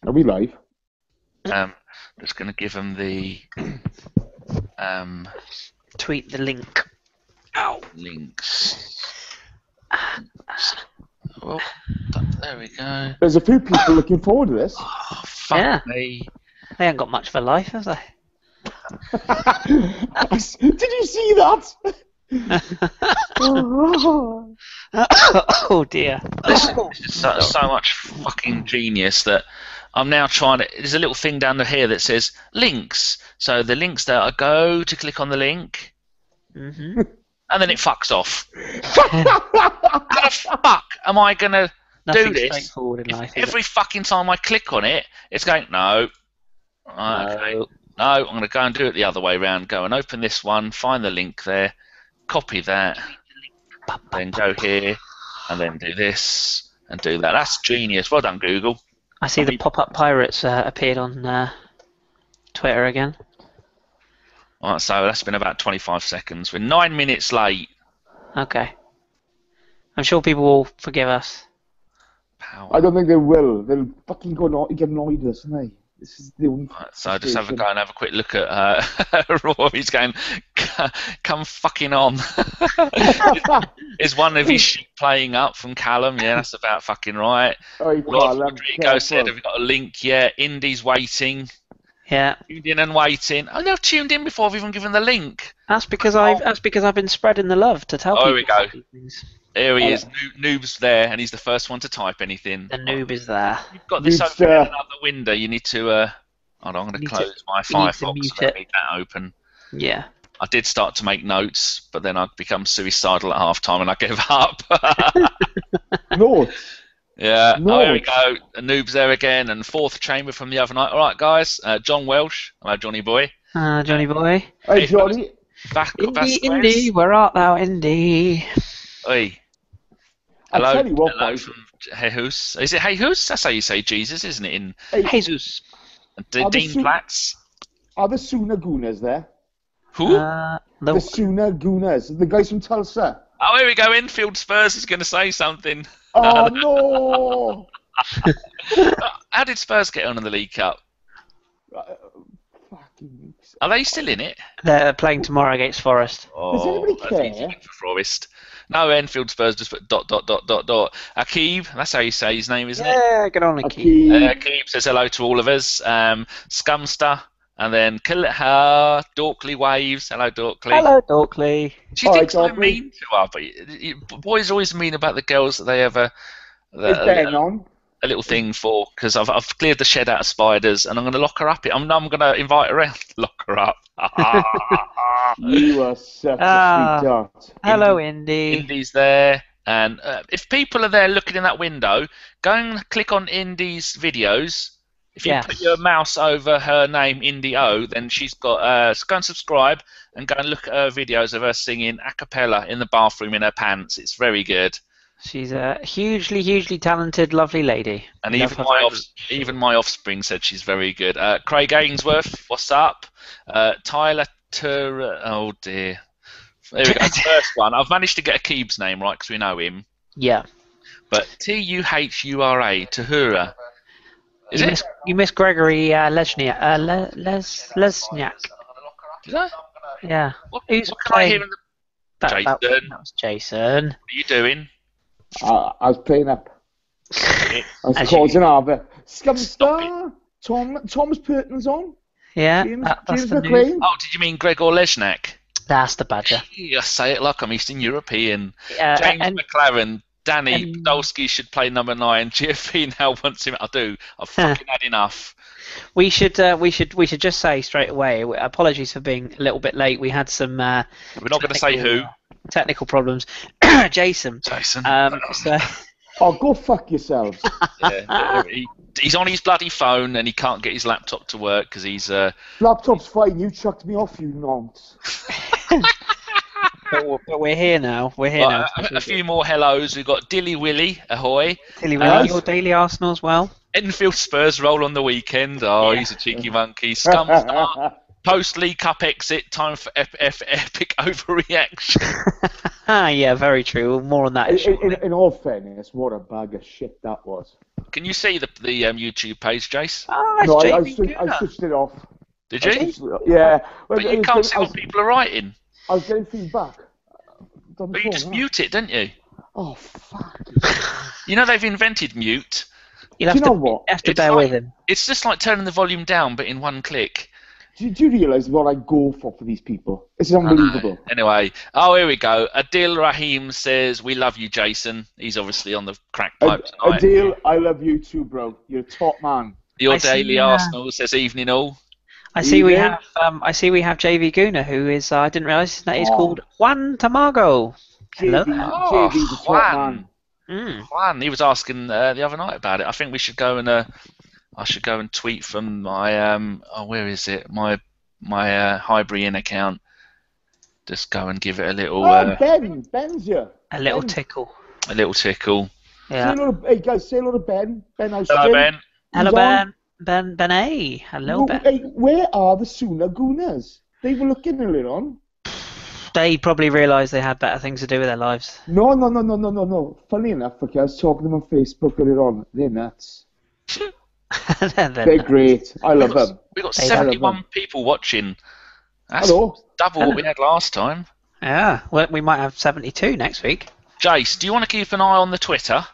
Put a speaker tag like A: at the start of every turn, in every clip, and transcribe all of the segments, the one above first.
A: Are we live?
B: Just going to give them the
C: tweet the link. Ow.
B: links. Well, there we go.
A: There's a few people looking forward to this.
B: Oh, fuck
C: Yeah.
B: me.
C: They haven't got much of a life, have they?
A: Did you see that?
C: Oh dear.
B: This is so much fucking genius that I'm now trying to... There's a little thing down here that says links. So the links there, I go to click on the link,
C: Mm-hmm.
B: and then it fucks off. How the fuck am I going to do
C: Nothing
B: this?
C: straightforward in life. is
B: Every fucking time I click on it, it's going, no. Right,
C: it?
B: okay. No, I'm going to go and do it the other way around. Go and open this one, find the link there, copy that, then go here, and then do this, and do that. That's genius. Well done, Google.
C: I see the pop-up pirates appeared on Twitter again.
B: All right, so that's been about 25 seconds. We're 9 minutes late.
C: Okay. I'm sure people will forgive us.
B: Power.
A: I don't think they will. They'll fucking get annoyed with us, won't they? This is the only.
B: Right, so just have a go and have a quick look at Rory's going, come fucking on. Is one of his sheep playing up from Callum? Yeah, that's about fucking right.
A: Oh,
B: Rodrigo said, have we got a link? Yeah, Indy's waiting.
C: Yeah.
B: Tuned in and waiting. Oh, no, I've tuned in before I've even given the link.
C: That's because I've been spreading the love to tell people.
B: There we go.
C: these things.
B: There he is. Noob's there, and he's the first one to type anything.
C: The noob is there.
B: You've got this
A: Noob's
B: open in
A: there.
B: another window. You need to... Hold on, I'm going to close my
C: you need to
B: Firefox.
C: mute
B: I
C: it.
B: need that open.
C: Yeah.
B: I did start to make notes, but then I'd become suicidal at half time and I gave up.
A: No.
B: Yeah,
A: No.
B: oh, here we go. A Noob's there again, and fourth chamber from the other night. All right, guys. John Welsh. Hello, Johnny boy.
C: Johnny boy.
A: Hey, Johnny.
C: Indy, where art thou, Indy?
B: Oi.
A: I'll
B: Hello,
A: tell you what,
B: hello
A: boys.
B: from Jesus. Is it Jesus? That's how you say Jesus, isn't it? In
A: Hey,
C: Jesus.
B: Dean Platts.
A: are the Sooner Gooners there?
B: Who?
A: The Sooner Gooners. The guys from Tulsa.
B: Oh, here we go. Infield Spurs is going to say something.
A: Oh, no.
B: How did Spurs get on in the League Cup?
A: Fucking...
B: Are they still in it?
C: They're playing tomorrow against Forest.
A: Does anybody
B: that's
A: care?
B: easy for Forest. No, Enfield Spurs just put ... Akib, that's how you say his name, isn't it?
C: Yeah, get on, Keith.
B: Akib says hello to all of us. Scumster, and then Dorkley waves. Hello, Dorkley.
C: Hello, Dorkley.
B: She thinks I'm mean to her, but boys always mean about the girls that they have a little thing for, because I've cleared the shed out of spiders, and I'm going to lock her up. I'm going to invite her around. Lock her up.
A: You are such a sweetheart.
C: Hello, Indy.
B: Indy's there, and if people are there looking in that window, go and click on Indy's videos. If you put your mouse over her name, Indy O, then she's got. So go and subscribe and go and look at her videos of her singing a cappella in the bathroom in her pants. It's very good.
C: She's a hugely, hugely talented, lovely lady.
B: And even my offspring said she's very good. Craig Ainsworth, what's up? Tyler oh dear. There we go. First one. I've managed to get Akib's name right because we know him.
C: Yeah.
B: But Tuhura, Tuhura. Is it?
C: You miss Gregory Lesniak. Lesniak.
B: Did I?
C: Yeah.
B: What
C: can
B: I hear in the...
C: Jason. That was Jason.
B: What are you doing?
A: I was playing up. I was causing Arbor. Scumstar. Thomas Purton's on.
C: Yeah.
A: James McLean.
B: Oh, did you mean Gregor Lesniak?
C: That's the badger.
B: I say it like I'm Eastern European.
C: James
B: McLaren. Danny Podolski should play number 9. GFP now wants him. I've fucking had enough.
C: We should just say straight away. Apologies for being a little bit late. We had some. We're
B: not going to say who.
C: Technical problems. Jason.
A: Oh, go fuck yourselves.
B: Yeah, he's on his bloody phone and he can't get his laptop to work because he's.
A: Laptop's fine. You chucked me off, you nonce.
C: But we're here now. We're here now.
B: A few more hellos. We've got Dilly Willy, ahoy.
C: Dilly Willy, your Daily Arsenal as well.
B: Enfield Spurs roll on the weekend. Oh, he's a cheeky monkey. Scumstar. Post League Cup exit. Time for epic overreaction.
C: Yeah, very true. More on that.
A: In all fairness, what a bag of shit that was.
B: Can you see the YouTube page, Jace?
C: Oh,
A: No, I
C: JV
A: switched it off.
B: Did you?
A: Yeah.
B: But you can't see what people are writing.
A: I was getting feedback.
B: But you just mute it, didn't you?
A: Oh, fuck.
B: You know they've invented mute.
C: You have to bear with him.
B: It's just like turning the volume down, but in one click.
A: Do you realise what I go for these people? This is unbelievable.
B: Anyway, here we go. Adil Rahim says, "We love you, Jason." He's obviously on the crack pipe tonight.
A: Adil, I love you too, bro. You're a top man.
B: Your daily Arsenal says, "Evening all."
C: I see we have JV Guna, who is I didn't realise that he's called Juan Tamago. Hello.
A: JV's a top man.
B: Juan, he was asking the other night about it. I think we should go and I should go and tweet from my where is it? My Hybrian account. Just go and give it a little.
A: Ben's here.
C: A little tickle.
B: A little tickle.
C: Yeah.
A: Hey guys, say hello to Ben. Ben, how's
B: Hello, Ben.
C: Hello, Ben. Ben A. Hello, Ben.
A: Hey, where are the Sooner Gooners? They were looking earlier on.
C: They probably realised they had better things to do with their lives.
A: No. Funny enough, okay, I was talking to them on Facebook earlier on. They're nuts. They're great. I love them.
B: We've got 71 people watching. That's double what we had last time.
C: Yeah, well, we might have 72 next week.
B: Jace, do you want to keep an eye on the Twitter,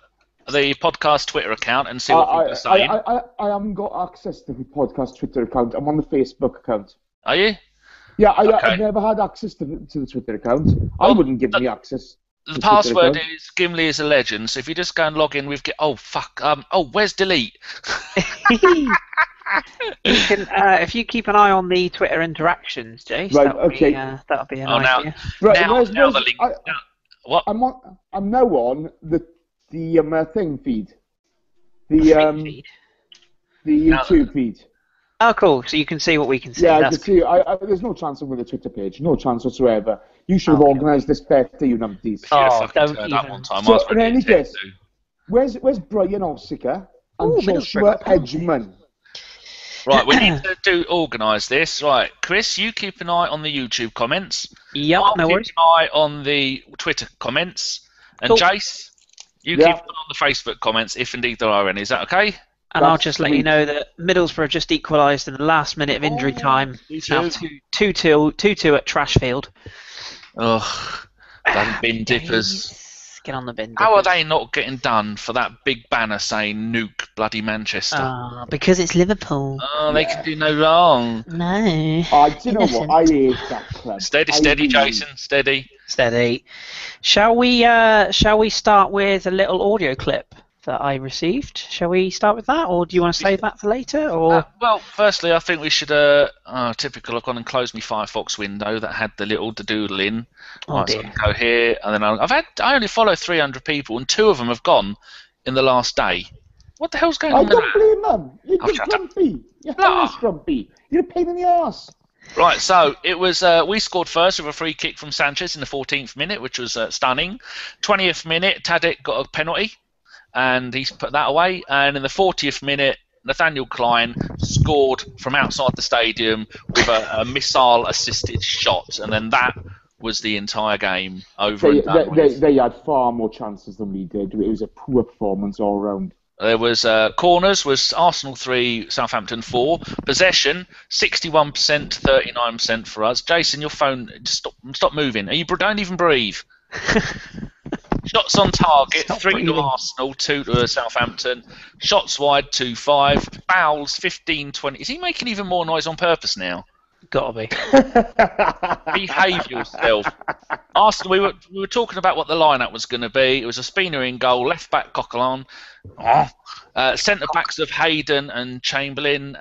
B: the podcast Twitter account, and see what people are saying?
A: I haven't got access to the podcast Twitter account. I'm on the Facebook account.
B: Are you?
A: Yeah, I've never had access to the Twitter account. I wouldn't give me access.
B: The password is Gimli is a legend. So if you just go and log in with where's delete?
C: You can, if you keep an eye on the Twitter interactions, Jace.
A: Right.
C: That'll be a nice idea.
A: Right.
B: Now the link. What?
A: I'm now on the thing feed. The YouTube feed.
C: Oh, cool. So you can see what we can see.
A: Yeah, I can see. There's no chance I'm with a Twitter page. No chance whatsoever. You should have organised this better, you numpties.
B: Don't even. That one time.
A: So, in any case, where's Brian Ossiker and Joshua Edgman?
B: Right, we need to organise this. Right, Chris, you keep an eye on the YouTube comments.
C: Yep, no worries.
B: Keep an eye on the Twitter comments. And Jace, you keep an eye on the Facebook comments, if indeed there are any. Is that okay?
C: And I'll just let you know that Middlesbrough just equalised in the last minute of injury time. Now 2-2 at Trashfield.
B: Oh, them bin dippers.
C: Get on the bin dippers.
B: How are they not getting done for that big banner saying nuke bloody Manchester?
C: Because it's Liverpool.
B: They can do no wrong.
C: No.
A: Do you know what? I hate that club.
B: Steady, Jason. Steady.
C: Shall we start with a little audio clip that I received? Shall we start with that, or do you want to save that for later? Or
B: well, firstly, I think we should. Typical. I've gone and closed my Firefox window that had the little doodle in.
C: Oh dear.
B: So I go here, and then I only follow 300 people, and 2 of them have gone in the last day. What the hell's going on with that?
A: I don't blame them. You're grumpy. You're grumpy. You're a pain in the arse.
B: Right, so it was we scored first with a free kick from Sanchez in the 14th minute, which was stunning. 20th minute, Tadic got a penalty, and he's put that away. And in the 40th minute, Nathaniel Klein scored from outside the stadium with a missile-assisted shot, and then that was the entire game over and done with.
A: They had far more chances than we did. It was a poor performance all round.
B: There was corners was Arsenal 3, Southampton 4. Possession 61%, 39% for us. Jason, your phone, just stop moving. Don't even breathe. Shots on target, 3 to Arsenal, 2 to Southampton. Shots wide, 2-5. Fouls, 15-20. Is he making even more noise on purpose now?
C: Gotta be.
B: Behave yourself. Arsenal, we were talking about what the lineup was going to be. It was a Spina in goal, left back Coquelin, centre backs of Hayden and Chambers,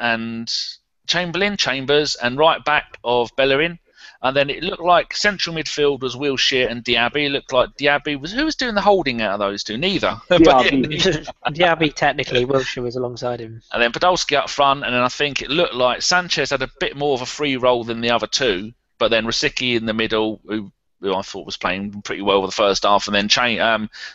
B: and right back of Bellerin. And then it looked like central midfield was Wilshere and Diaby. It looked like Diaby was... Who was doing the holding out of those two? Neither.
C: Diaby, technically. Wilshere was alongside him.
B: And then Podolski up front. And then I think it looked like Sanchez had a bit more of a free role than the other two. But then Rosicky in the middle, who I thought was playing pretty well for the first half. And then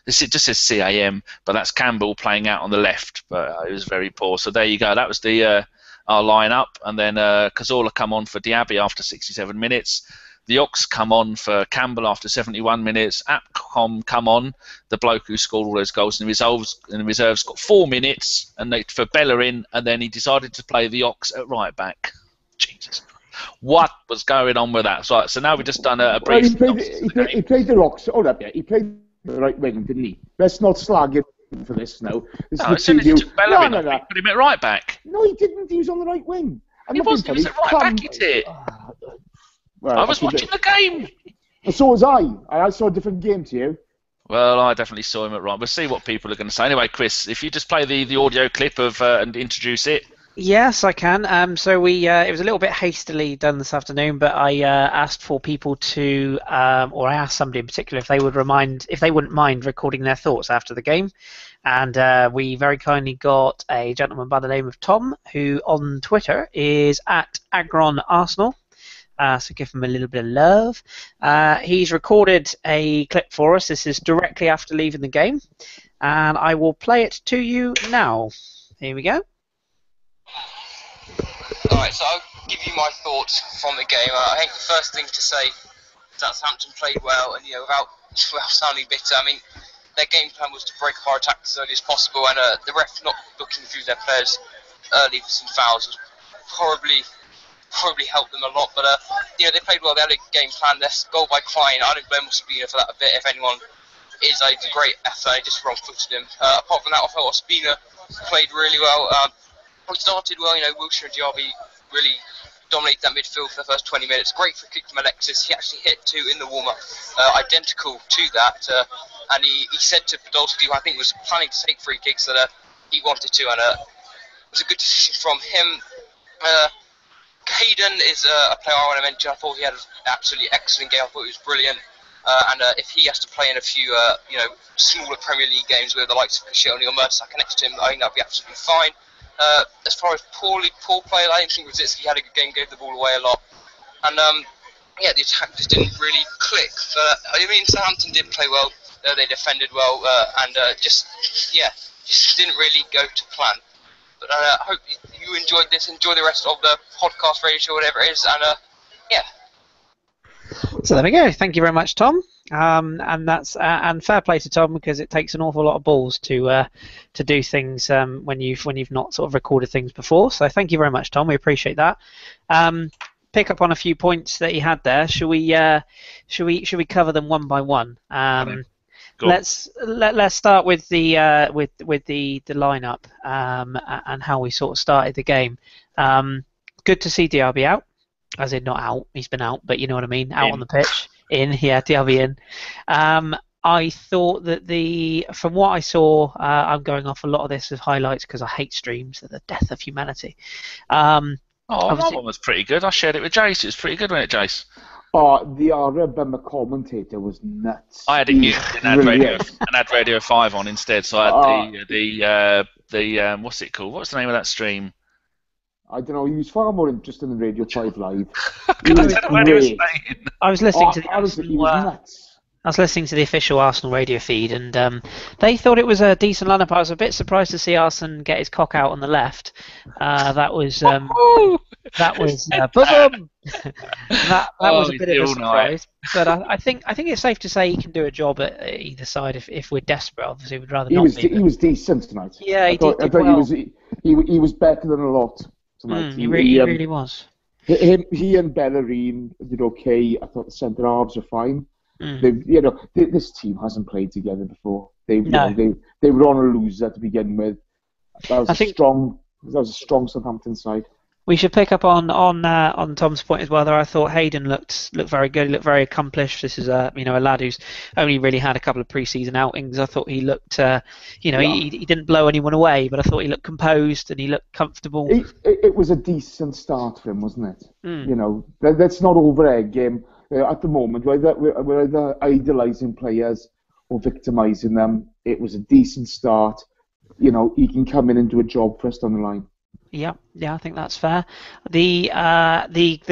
B: this just says CAM, but that's Campbell playing out on the left. But it was very poor. So there you go. That was the... our line-up, and then Cazorla come on for Diaby after 67 minutes. The Ox come on for Campbell after 71 minutes. Apcom come on, the bloke who scored all those goals, and the reserves got 4 minutes, and for Bellerin, and then he decided to play the Ox at right back. Jesus. What was going on with that? So now we've just done a brief.
A: Well, he played the Ox. Hold up, yeah. He played the right wing, didn't he? Let's not slag him for this now.
B: As soon as he took Bellerin off, he put him at right back.
A: No, he didn't. He was on the right wing.
B: He wasn't. He was at right back, he did. Well, I was watching the game.
A: So was I. I saw a different game to you.
B: Well, I definitely saw him at right. We'll see what people are going to say. Anyway, Chris, if you just play the audio clip of and introduce it.
C: Yes, I can. So it was a little bit hastily done this afternoon, but I asked for people to, or I asked somebody in particular if they wouldn't mind recording their thoughts after the game, and we very kindly got a gentleman by the name of Tom, who on Twitter is at AgronArsenal. So give him a little bit of love. He's recorded a clip for us. This is directly after leaving the game, and I will play it to you now. Here we go.
D: Alright, so I'll give you my thoughts from the game. I think the first thing to say is that Southampton played well, and without sounding bitter, I mean, their game plan was to break up our attack as early as possible, and the ref not looking through their players early for some fouls was probably helped them a lot. But they played well. They had a game plan. Their goal by Klein, I don't blame Ospina for that a bit. If anyone is a great effort, they just wrong-footed him. Apart from that, I thought Ospina played really well. We started well, Wilshere and Diaby really dominated that midfield for the first 20 minutes. Great free kick from Alexis. He actually hit 2 in the warm-up, identical to that. And he said to Podolski, who I think was planning to take free kicks, that he wanted to, and it was a good decision from him. Hayden is a player I want to mention. I thought he had an absolutely excellent game. I thought he was brilliant. And if he has to play in a few, smaller Premier League games with the likes of Koscielny or Mertesacker next to him, I think that'd be absolutely fine. As far as poor play, I didn't think Rosicki had a good game, gave the ball away a lot. And, the attack just didn't really click. But, Southampton did play well. They defended well. And just didn't really go to plan. But I hope you enjoyed this. Enjoy the rest of the podcast, radio show, whatever it is. And,
C: So there we go. Thank you very much, Tom. And that's and fair play to Tom, because it takes an awful lot of balls to do things when you've not sort of recorded things before. So thank you very much, Tom. We appreciate that. Pick up on a few points that he had there. Should we cover them one by one? Let's start with the lineup and how we sort of started the game. Good to see Diaby out. As in not out, he's been out, but you know what I mean, out on the pitch. Diaby in. I thought that from what I saw, I'm going off a lot of this as highlights because I hate streams, they're the death of humanity.
B: My one was pretty good. I shared it with Jace. It was pretty good, wasn't it, Jace?
A: The Arab and the commentator was nuts.
B: I had it muted and had Radio 5 on instead, so I had the what's it called? What's the name of that stream?
A: I don't know, he was far more interested in Radio 5 Live.
C: I was listening to
A: he was nuts.
C: I was listening to the official Arsenal radio feed, and they thought it was a decent lineup. I was a bit surprised to see Arsene get his cock out on the left. That was boom. that was a bit of a surprise. But I think it's safe to say he can do a job at either side if we're desperate. Obviously, we'd rather not be.
A: He was decent tonight.
C: Yeah,
A: I thought he was better than a lot tonight.
C: He really was.
A: He and Bellerin did okay. I thought the centre halves were fine. This team hasn't played together before. They were on a loser to begin with. That was a strong Southampton side.
C: We should pick up on Tom's point as well. There, I thought Hayden looked very good. He looked very accomplished. This is a lad who's only really had a couple of pre-season outings. I thought he looked, he didn't blow anyone away, but I thought he looked composed and he looked comfortable.
A: It was a decent start for him, wasn't it? Let's not over-egg him. At the moment, we're either idolising players or victimising them. It was a decent start. He can come in and do a job for us down the line.
C: Yeah, I think that's fair. The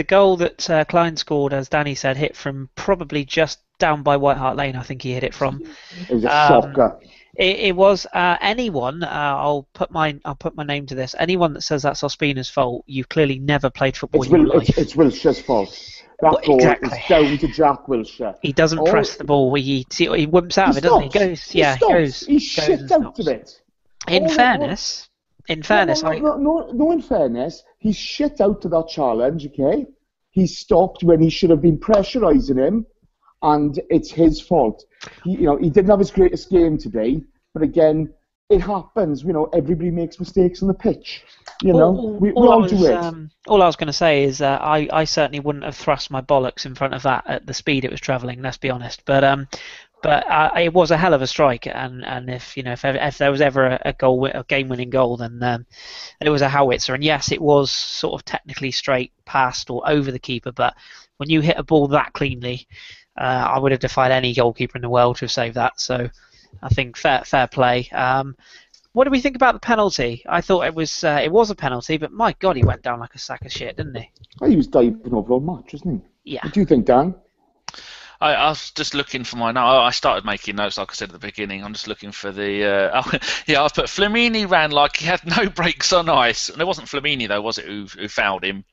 C: goal that Klein scored, as Danny said, hit from probably just down by White Hart Lane. I think he hit it from.
A: It was a shocker.
C: It was anyone. I'll put my name to this. Anyone that says that's Ospina's fault, you've clearly never played football in your life.
A: It's Wilshire's fault. That goal is down to Jack Wilshere.
C: He doesn't press the ball. He wimps out of it, doesn't he? He goes.
A: He shit out of it.
C: In fairness, in fairness,
A: he shit out to that challenge. Okay, he stopped when he should have been pressurising him, and it's his fault. He didn't have his greatest game today, but again, it happens. Everybody makes mistakes on the pitch. We all do it.
C: All I was going to say is I certainly wouldn't have thrust my bollocks in front of that at the speed it was travelling. Let's be honest. But it was a hell of a strike, and if there was ever a game-winning goal, then it was a howitzer. And yes, it was sort of technically straight past or over the keeper, but when you hit a ball that cleanly, I would have defied any goalkeeper in the world to have saved that. So I think fair play. What do we think about the penalty? I thought it was a penalty, but my God, he went down like a sack of shit, didn't he?
A: He was diving over all match, wasn't he?
C: Yeah.
A: What do you think, Dan?
B: I was just looking for my notes. I started making notes, like I said at the beginning. I'm just looking for the... I put Flamini ran like he had no brakes on ice. And it wasn't Flamini, though, was it, who fouled him?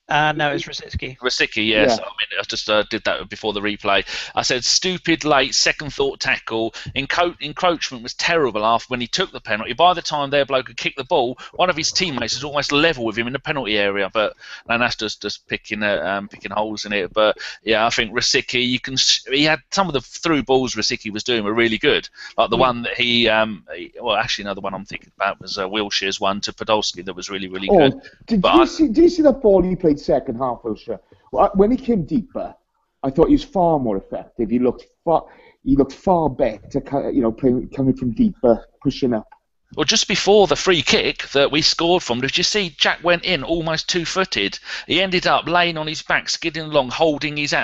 C: No, it was Rosicky.
B: Rosicky, yes. Yeah. I just did that before the replay. I said stupid late second thought tackle. Encroachment was terrible after when he took the penalty. By the time their bloke had kicked the ball, one of his teammates was almost level with him in the penalty area. And that's just picking holes in it. But yeah, I think Rosicky, he had some of the through balls Rosicky was doing were really good. Like the one that the one I'm thinking about was Wilshire's one to Podolski that was really, really good.
A: Did you see that ball he played second half, Wilshere? When he came deeper, I thought he was far more effective. He looked far better, coming from deeper, pushing up.
B: Well, just before the free kick that we scored from, did you see Jack went in almost 2-footed? He ended up laying on his back, skidding along, holding his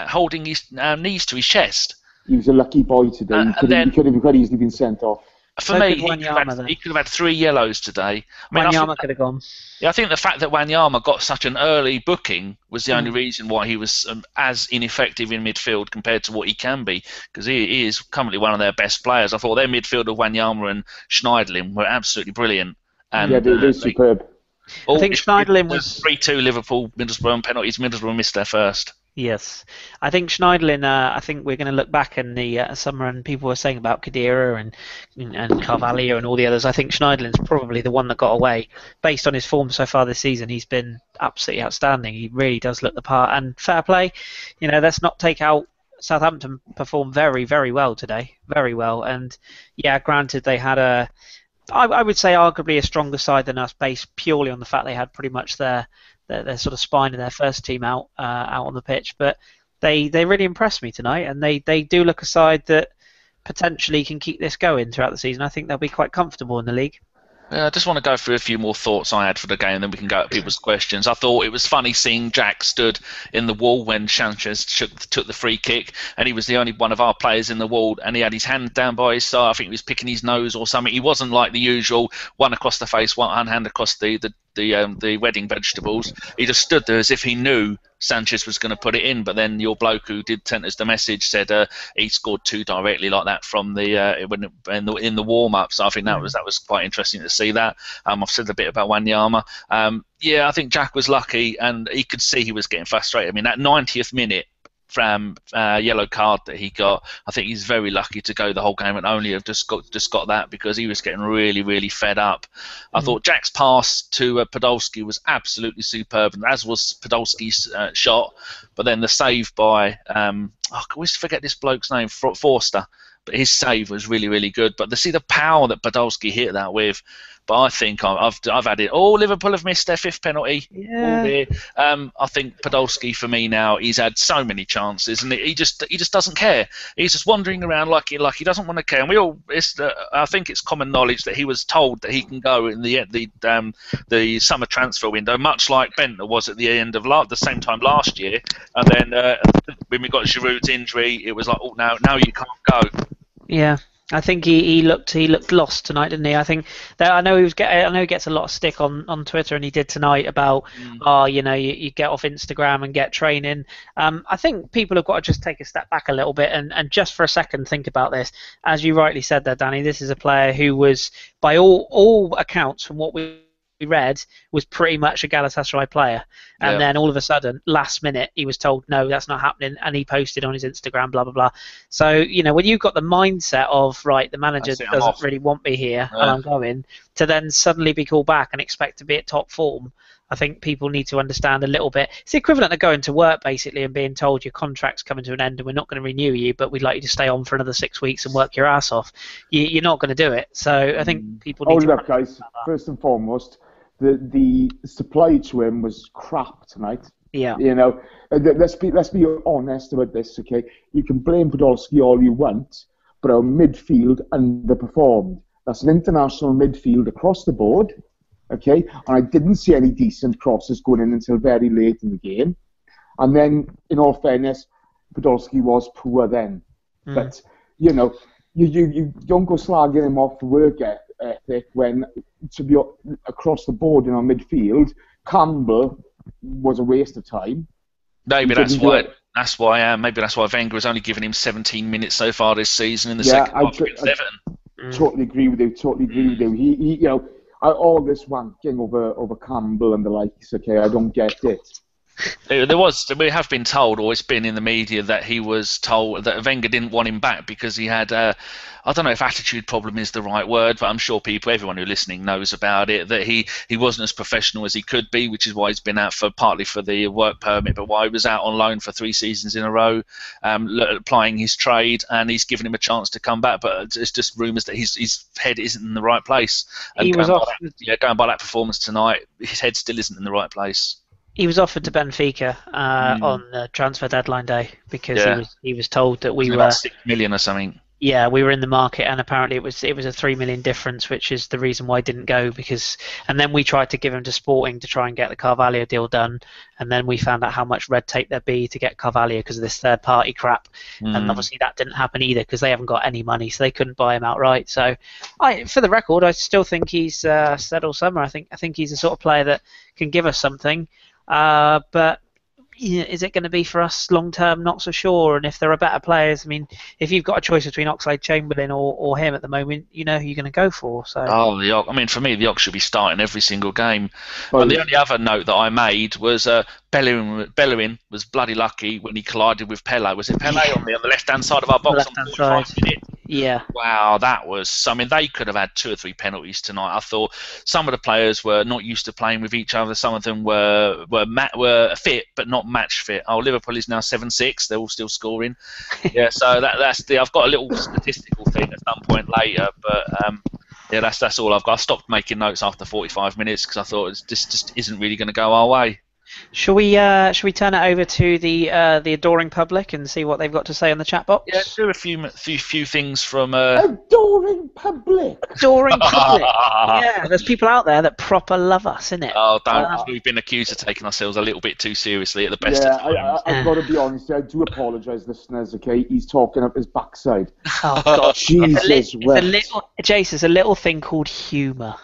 B: knees to his chest.
A: He was a lucky boy today. He could have quite easily been sent off.
B: For me, he could have had 3 yellows today.
C: Wanyama could have gone.
B: Yeah, I think the fact that Wanyama got such an early booking was the only reason why he was as ineffective in midfield compared to what he can be, because he is currently one of their best players. I thought their midfield of Wanyama and Schneiderlin were absolutely brilliant. And,
A: they're superb.
C: I think Schneiderlin was
B: 3-2 Liverpool, Middlesbrough and penalties. Middlesbrough missed their first.
C: Yes, I think Schneiderlin. I think we're going to look back in the summer, and people were saying about Khedira and Carvalho and all the others. I think Schneiderlin's probably the one that got away. Based on his form so far this season, he's been absolutely outstanding. He really does look the part. And fair play, let's not take out Southampton performed very, very well today, very well. And yeah, granted they had I would say arguably a stronger side than us, based purely on the fact they had pretty much their sort of spine of their first team out on the pitch, but they really impressed me tonight, and they do look a side that potentially can keep this going throughout the season. I think they'll be quite comfortable in the league.
B: I just want to go through a few more thoughts I had for the game, and then we can go at people's questions. I thought it was funny seeing Jack stood in the wall when Sanchez took the free kick, and he was the only one of our players in the wall, and he had his hand down by his side. I think he was picking his nose or something. He wasn't like the usual one across the face, one hand across the wedding vegetables. He just stood there as if he knew Sanchez was going to put it in, but then your bloke who did send us the message said he scored 2 directly like that from in the warm up. So I think that was quite interesting to see that. I've said a bit about Wanyama. I think Jack was lucky, and he could see he was getting frustrated. I mean, that 90th minute from yellow card that he got, I think he's very lucky to go the whole game and only have just got that, because he was getting really, really fed up. I thought Jack's pass to Podolski was absolutely superb, and as was Podolski's shot. But then the save by I always forget this bloke's name, Forster. But his save was really, really good. But to see the power that Podolski hit that with, but I think I've had it. Oh, Liverpool have missed their 5th penalty.
C: Yeah.
B: I think Podolski, for me now, he's had so many chances, and he just doesn't care. He's just wandering around like he doesn't want to care. And I think it's common knowledge that he was told that he can go in the summer transfer window, much like Bentner was at the end of the same time last year. And then when we got Giroud's injury, it was like, oh, now you can't go.
C: Yeah. I think he looked lost tonight, didn't he? I think that I know he gets a lot of stick on Twitter, and he did tonight about you get off Instagram and get training. I think people have got to just take a step back a little bit and just for a second think about this. As you rightly said there, Danny, this is a player who was, by all accounts, from what we read, was pretty much a Galatasaray player, and then all of a sudden, last minute, he was told no, that's not happening, and he posted on his Instagram, blah blah blah. So when you've got the mindset of the manager doesn't really want me here, and I'm going, to then suddenly be called back and expect to be at top form, I think people need to understand a little bit. It's the equivalent of going to work basically and being told your contract's coming to an end and we're not going to renew you, but we'd like you to stay on for another 6 weeks and work your ass off. You're not going to do it. So I think people need to.
A: Hold up, guys. First and foremost, the supply to him was crap tonight.
C: Yeah.
A: Let's be honest about this, okay? You can blame Podolski all you want, but our midfield underperformed. That's an international midfield across the board, okay? And I didn't see any decent crosses going in until very late in the game. And then, in all fairness, Podolski was poor then. But, you don't go slagging him off for work ethic when, to be across the board in our midfield, Campbell was a waste of time.
B: Maybe that's why Wenger has only given him 17 minutes so far this season in the second half against Everton.
A: Totally agree with you. He all this wanking over Campbell and the likes. Okay, I don't get it.
B: We have been told, or it's been in the media, that he was told that Wenger didn't want him back because he had I don't know if attitude problem is the right word, but I'm sure everyone who's listening knows about it, that he wasn't as professional as he could be, which is why he's been out partly for the work permit, but why he was out on loan for 3 seasons in a row, applying his trade, and he's given him a chance to come back, but it's just rumours that his head isn't in the right place. And going by that performance tonight, his head still isn't in the right place.
C: He was offered to Benfica on the transfer deadline day because he was told that we were
B: about 6 million or something.
C: Yeah, we were in the market, and apparently it was a 3 million difference, which is the reason why he didn't go. And then we tried to give him to Sporting to try and get the Carvalho deal done, and then we found out how much red tape there'd be to get Carvalho because of this third party crap, and obviously that didn't happen either because they haven't got any money, so they couldn't buy him outright. So, for the record, I still think he's said all summer. I think he's the sort of player that can give us something. But is it going to be for us long term? Not so sure. And if there are better players, I mean, if you've got a choice between Oxlade-Chamberlain or him at the moment, you know who you're going to go for. So.
B: For me, the Ox should be starting every single game. And the only other note that I made was Bellerin was bloody lucky when he collided with Pele. Was it Pele on the left-hand side of our box on 45 minutes?
C: Yeah.
B: Wow, that was. I mean, they could have had 2 or 3 penalties tonight. I thought some of the players were not used to playing with each other. Some of them were fit but not match fit. Liverpool is now 7-6. They're all still scoring. Yeah, so that's I've got a little statistical thing at some point later, but that's all I've got. I stopped making notes after 45 minutes because I thought this just isn't really going to go our way.
C: Shall we turn it over to the adoring public and see what they've got to say in the chat box?
B: Yeah, do a few things from
A: adoring public.
C: Adoring public. Yeah, there's people out there that proper love us, innit?
B: Oh, don't! We've been accused of taking ourselves a little bit too seriously at the best of times.
A: I've got to be honest. I do apologise, listeners. Okay, he's talking up his backside.
C: Oh God,
A: Jesus!
C: Jace, a little thing called humour.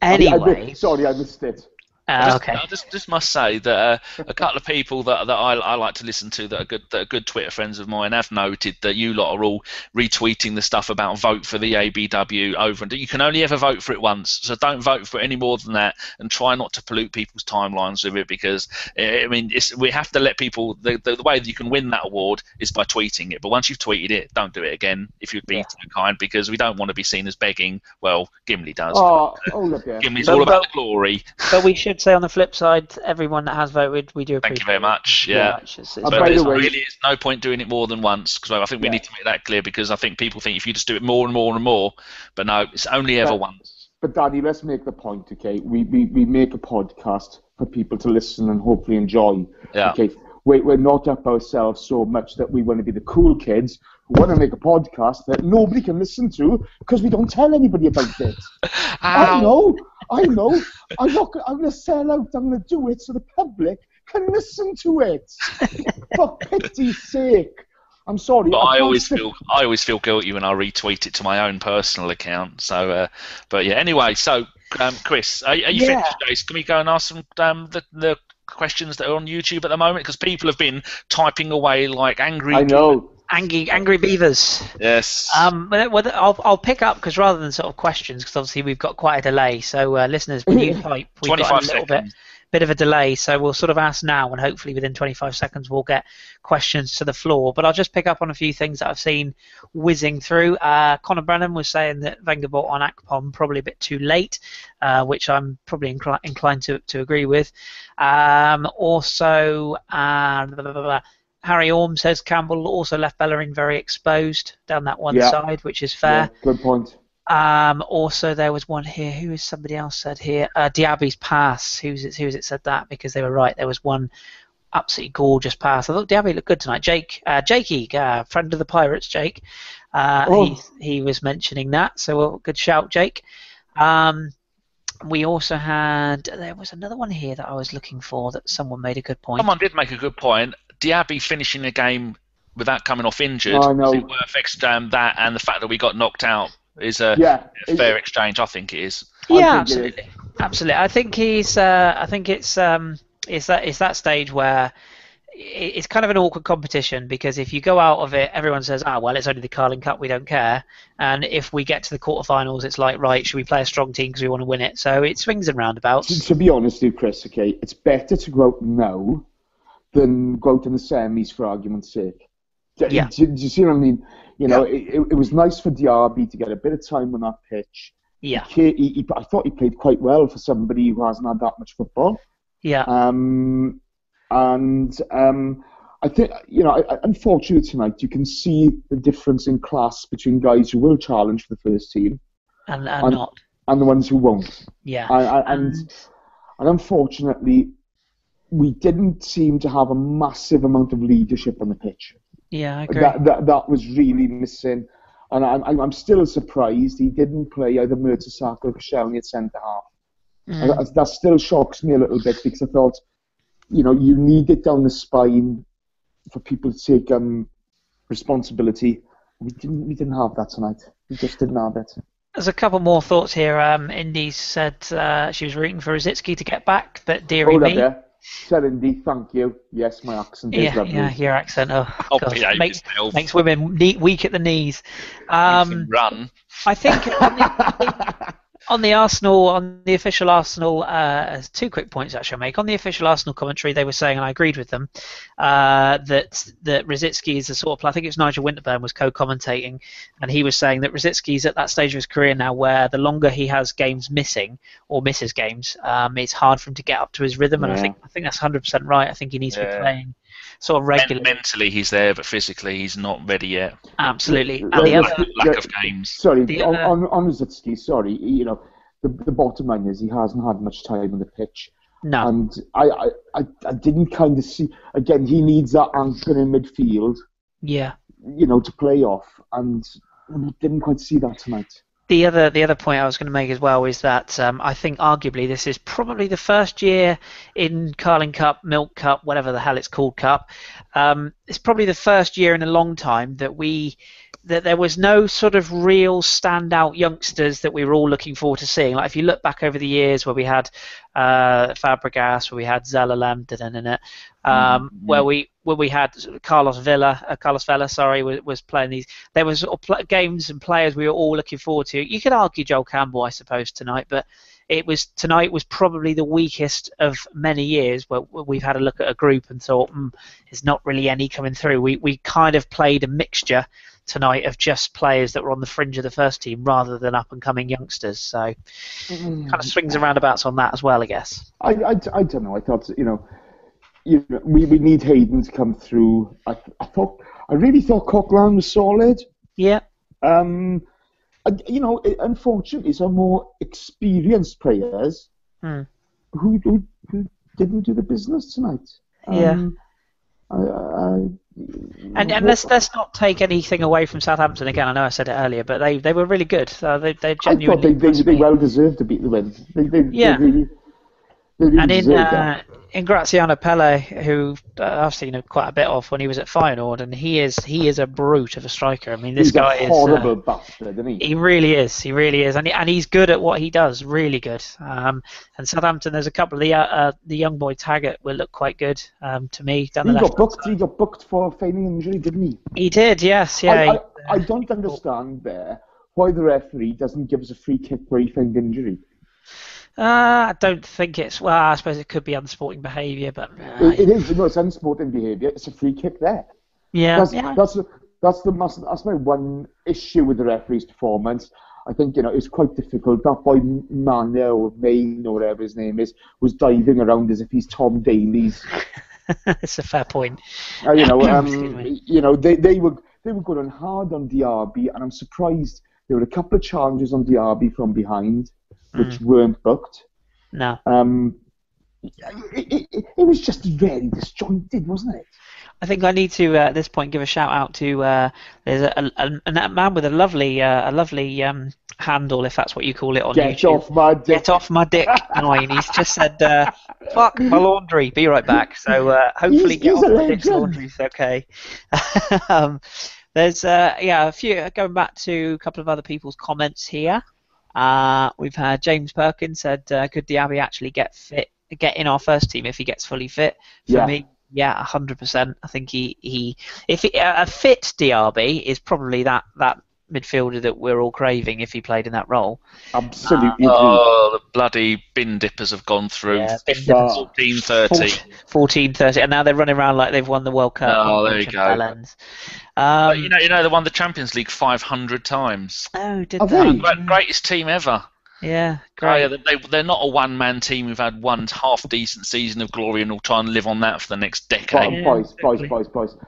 C: Anyway,
A: I missed it.
C: Okay.
B: I just must say that a couple of people that I like to listen to that are good Twitter friends of mine have noted that you lot are all retweeting the stuff about vote for the ABW over, and you can only ever vote for it once, so don't vote for it any more than that, and try not to pollute people's timelines with it, because we have to let people. The way that you can win that award is by tweeting it, but once you've tweeted it, don't do it again if you'd be too kind, because we don't want to be seen as begging. Well, Gimli does.
A: Look, yeah.
B: Gimli's all about the glory.
C: But we should say on the flip side, everyone that has voted, we do appreciate it.
B: Thank you very much. Yeah. But really is no point doing it more than once, because I think we need to make that clear, because I think people think if you just do it more and more and more, but no, it's only ever once.
A: But Daddy, let's make the point, okay? We make a podcast for people to listen and hopefully enjoy.
B: Yeah.
A: Okay. We're not up ourselves so much that we want to be the cool kids who want to make a podcast that nobody can listen to because we don't tell anybody about it. I know. I'm going to sell out. I'm going to do it so the public can listen to it. For pity's sake. I'm sorry.
B: But I always feel guilty when I retweet it to my own personal account. So, but yeah. Anyway, so Chris, are you finished, Jace? Can we go and ask some the questions that are on YouTube at the moment? Because people have been typing away like angry.
A: I know.
C: Angry beavers.
B: Yes.
C: I'll pick up because rather than sort of questions, because obviously we've got quite a delay. So listeners, when you type, we've got a little bit of a delay. So we'll sort of ask now, and hopefully within 25 seconds we'll get questions to the floor. But I'll just pick up on a few things that I've seen whizzing through. Conor Brennan was saying that Wenger bought on Akpom probably a bit too late, which I'm probably inclined to agree with. Also. Harry Orme says Campbell also left Bellerin very exposed down that one side, which is fair.
A: Yeah, good point.
C: Also, there was one here. Who is somebody else said here? Diaby's pass. Who's it said that? Because they were right. There was one absolutely gorgeous pass. I thought Diaby looked good tonight. Jakey, friend of the Pirates, Jake. He was mentioning that. So good shout, Jake. We also had. There was another one here that I was looking for that someone made a good point.
B: Someone did make a good point. Diaby finishing the game without coming off injured.
A: I know.
B: Is it worth that and the fact that we got knocked out is a fair exchange? I think it is.
C: Yeah, absolutely. Absolutely. I think he's. I think it's that stage where it's kind of an awkward competition, because if you go out of it, everyone says, well, it's only the Carling Cup, we don't care. And if we get to the quarterfinals, it's like, right, should we play a strong team because we want to win it? So it swings and roundabouts.
A: To be honest with you, Chris, okay, it's better to go out now than go out in the semis, for argument's sake. Do you see what I mean? You know, it was nice for Diaby to get a bit of time on that pitch.
C: Yeah.
A: I thought he played quite well for somebody who hasn't had that much football.
C: Yeah.
A: I think, unfortunately tonight, you can see the difference in class between guys who will challenge for the first team
C: and not,
A: and the ones who won't.
C: Yeah.
A: And unfortunately, we didn't seem to have a massive amount of leadership on the pitch.
C: Yeah, I agree.
A: That was really missing, and I'm still surprised he didn't play either Mertesacker or Koscielny at centre half. That still shocks me a little bit, because I thought, you need it down the spine for people to take responsibility. We didn't have that tonight. We just didn't have it.
C: There's a couple more thoughts here. Indy said she was rooting for Rosicky to get back, but dearie me.
A: There. Said Indy, thank you. Yes, my accent is lovely.
C: Yeah, your accent. Oh, gosh, makes women weak at the knees.
B: Run.
C: I think on the Arsenal, on the official Arsenal, two quick points actually I'll make. On the official Arsenal commentary, they were saying, and I agreed with them, that Rosicky is the sort of player. I think it was Nigel Winterburn was co-commentating, and he was saying that Rosicky's at that stage of his career now where the longer he has games missing or misses games, it's hard for him to get up to his rhythm. And I think that's 100% right. I think he needs to be playing sort of regularly.
B: Mentally he's there, but physically he's not ready yet.
C: Absolutely. And the other
B: lack of games.
A: Sorry, on Rosicky, sorry, the bottom line is he hasn't had much time on the pitch.
C: No.
A: And I didn't kind of see, again, he needs that anchor in midfield.
C: Yeah.
A: To play off, and we didn't quite see that tonight.
C: The other point I was going to make as well is that I think arguably this is probably the first year in Carling Cup, Milk Cup, whatever the hell it's called, Cup. It's probably the first year in a long time that there was no sort of real standout youngsters that we were all looking forward to seeing. Like if you look back over the years where we had Fabregas, where we had Zelalem, where we had Carlos Vela, was playing these. There was games and players we were all looking forward to. You could argue Joel Campbell, I suppose, tonight, but tonight was probably the weakest of many years where we've had a look at a group and thought, there's not really any coming through. We kind of played a mixture tonight of just players that were on the fringe of the first team rather than up and coming youngsters. So kind of swings and roundabouts on that as well, I guess.
A: I don't know. I thought we need Hayden to come through. I really thought Coquelin was solid.
C: Yeah.
A: Unfortunately, some more experienced players who didn't do the business tonight.
C: And let's not take anything away from Southampton again. I know I said it earlier, but they were really good. They genuinely.
A: I thought they well deserved to beat the win.
C: In Graziano Pelle, who I've seen quite a bit of when he was at Feyenoord, and he is a brute of a striker. I mean, this guy is
A: a horrible bastard, isn't he?
C: He really is, and he's good at what he does, really good. And Southampton, there's a couple of the young boy Taggart will look quite good to me. Down the left side.
A: He got booked for feigning injury, didn't he?
C: He did, yes, yeah.
A: I don't understand why the referee doesn't give us a free kick where he feigned injury.
C: I don't think it's... Well, I suppose it could be unsporting behaviour, but...
A: It is. No, it's unsporting behaviour. It's a free kick there.
C: Yeah.
A: That's my one issue with the referee's performance. I think, it's quite difficult. That boy Mane or Maine or whatever his name is was diving around as if he's Tom Daly's.
C: It's a fair point.
A: They were going hard on Diaby, and I'm surprised there were a couple of challenges on Diaby from behind, which weren't booked.
C: No.
A: It was just very disjointed, wasn't it?
C: I think I need to at this point give a shout out to there's a man with a lovely handle, if that's what you call it, on YouTube. Get off my dick 9. He's just said fuck my laundry, be right back. So hopefully get off my dick's laundry's okay. There's a few going back to a couple of other people's comments here. We've had James Perkins said could Diaby actually get in our first team if he gets fully fit? For me, yeah, 100%. I think a fit Diaby is probably that midfielder that we're all craving if he played in that role.
A: Absolutely.
B: The bloody bin dippers have gone through. 14-30.
C: 14-30, and now they're running around like they've won the World Cup.
B: Oh, there you go. They won the Champions League 500 times.
C: Oh, did they?
B: Greatest team ever.
C: Yeah, great.
B: They're not a one-man team who've had one half-decent season of glory and will try and live on that for the next decade.
A: Boys.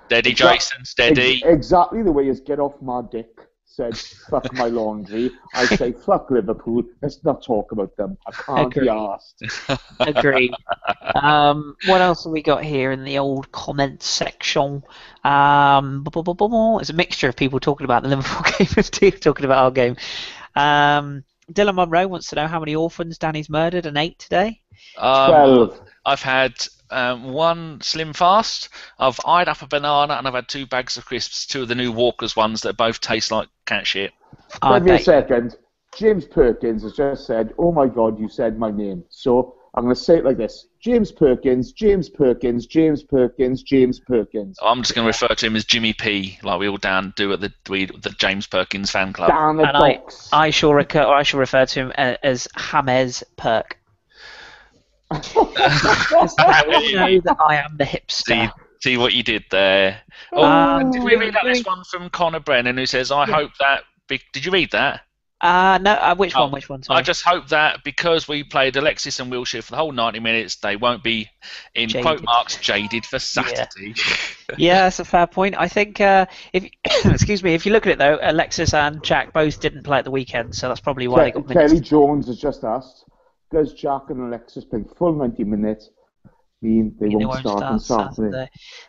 B: Steady, Jason, steady.
A: Exactly the way is get off my dick. Said, fuck my laundry. I say, fuck Liverpool. Let's not talk about them. I can't be asked.
C: Agreed. What else have we got here in the old comments section? It's a mixture of people talking about the Liverpool game and Steve talking about our game. Dylan Monroe wants to know how many orphans Danny's murdered and ate today.
A: 12.
B: I've had one Slim Fast, I've eyed up a banana, and I've had 2 bags of crisps, 2 of the new Walker's ones that both taste like cat shit.
A: Give me a second. James Perkins has just said, oh my God, you said my name. So I'm going to say it like this. James Perkins, James Perkins, James Perkins, James Perkins.
B: I'm just going to refer to him as Jimmy P, like we all do at the James Perkins fan club.
A: Down the box.
C: I shall refer to him as James Perk. I know that I am the hipster.
B: See what you did there. Did we read out this one from Connor Brennan who says, I hope that... Did you read that?
C: No, which one? Sorry.
B: I just hope that because we played Alexis and Wilshere for the whole 90 minutes, they won't be, in quote marks, jaded for Saturday.
C: Yeah, that's a fair point. I think, if you look at it though, Alexis and Jack both didn't play at the weekend, so that's probably why they got minutes.
A: Kelly Jones has just asked, does Jack and Alexis play full 90 minutes? Mean they won't start on Saturday.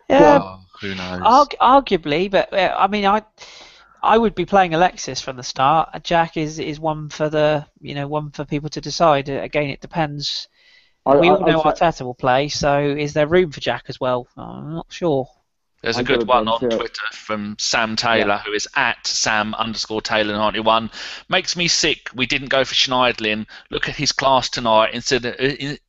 C: Yeah,
B: who knows?
C: Arguably, but I mean, I would be playing Alexis from the start. Jack is one for one for people to decide. Again, it depends. We all know Arteta will play, so is there room for Jack as well? I'm not sure.
B: There's a good one on Twitter from Sam Taylor, who is at Sam_Taylor91. Makes me sick. We didn't go for Schneidlin. Look at his class tonight.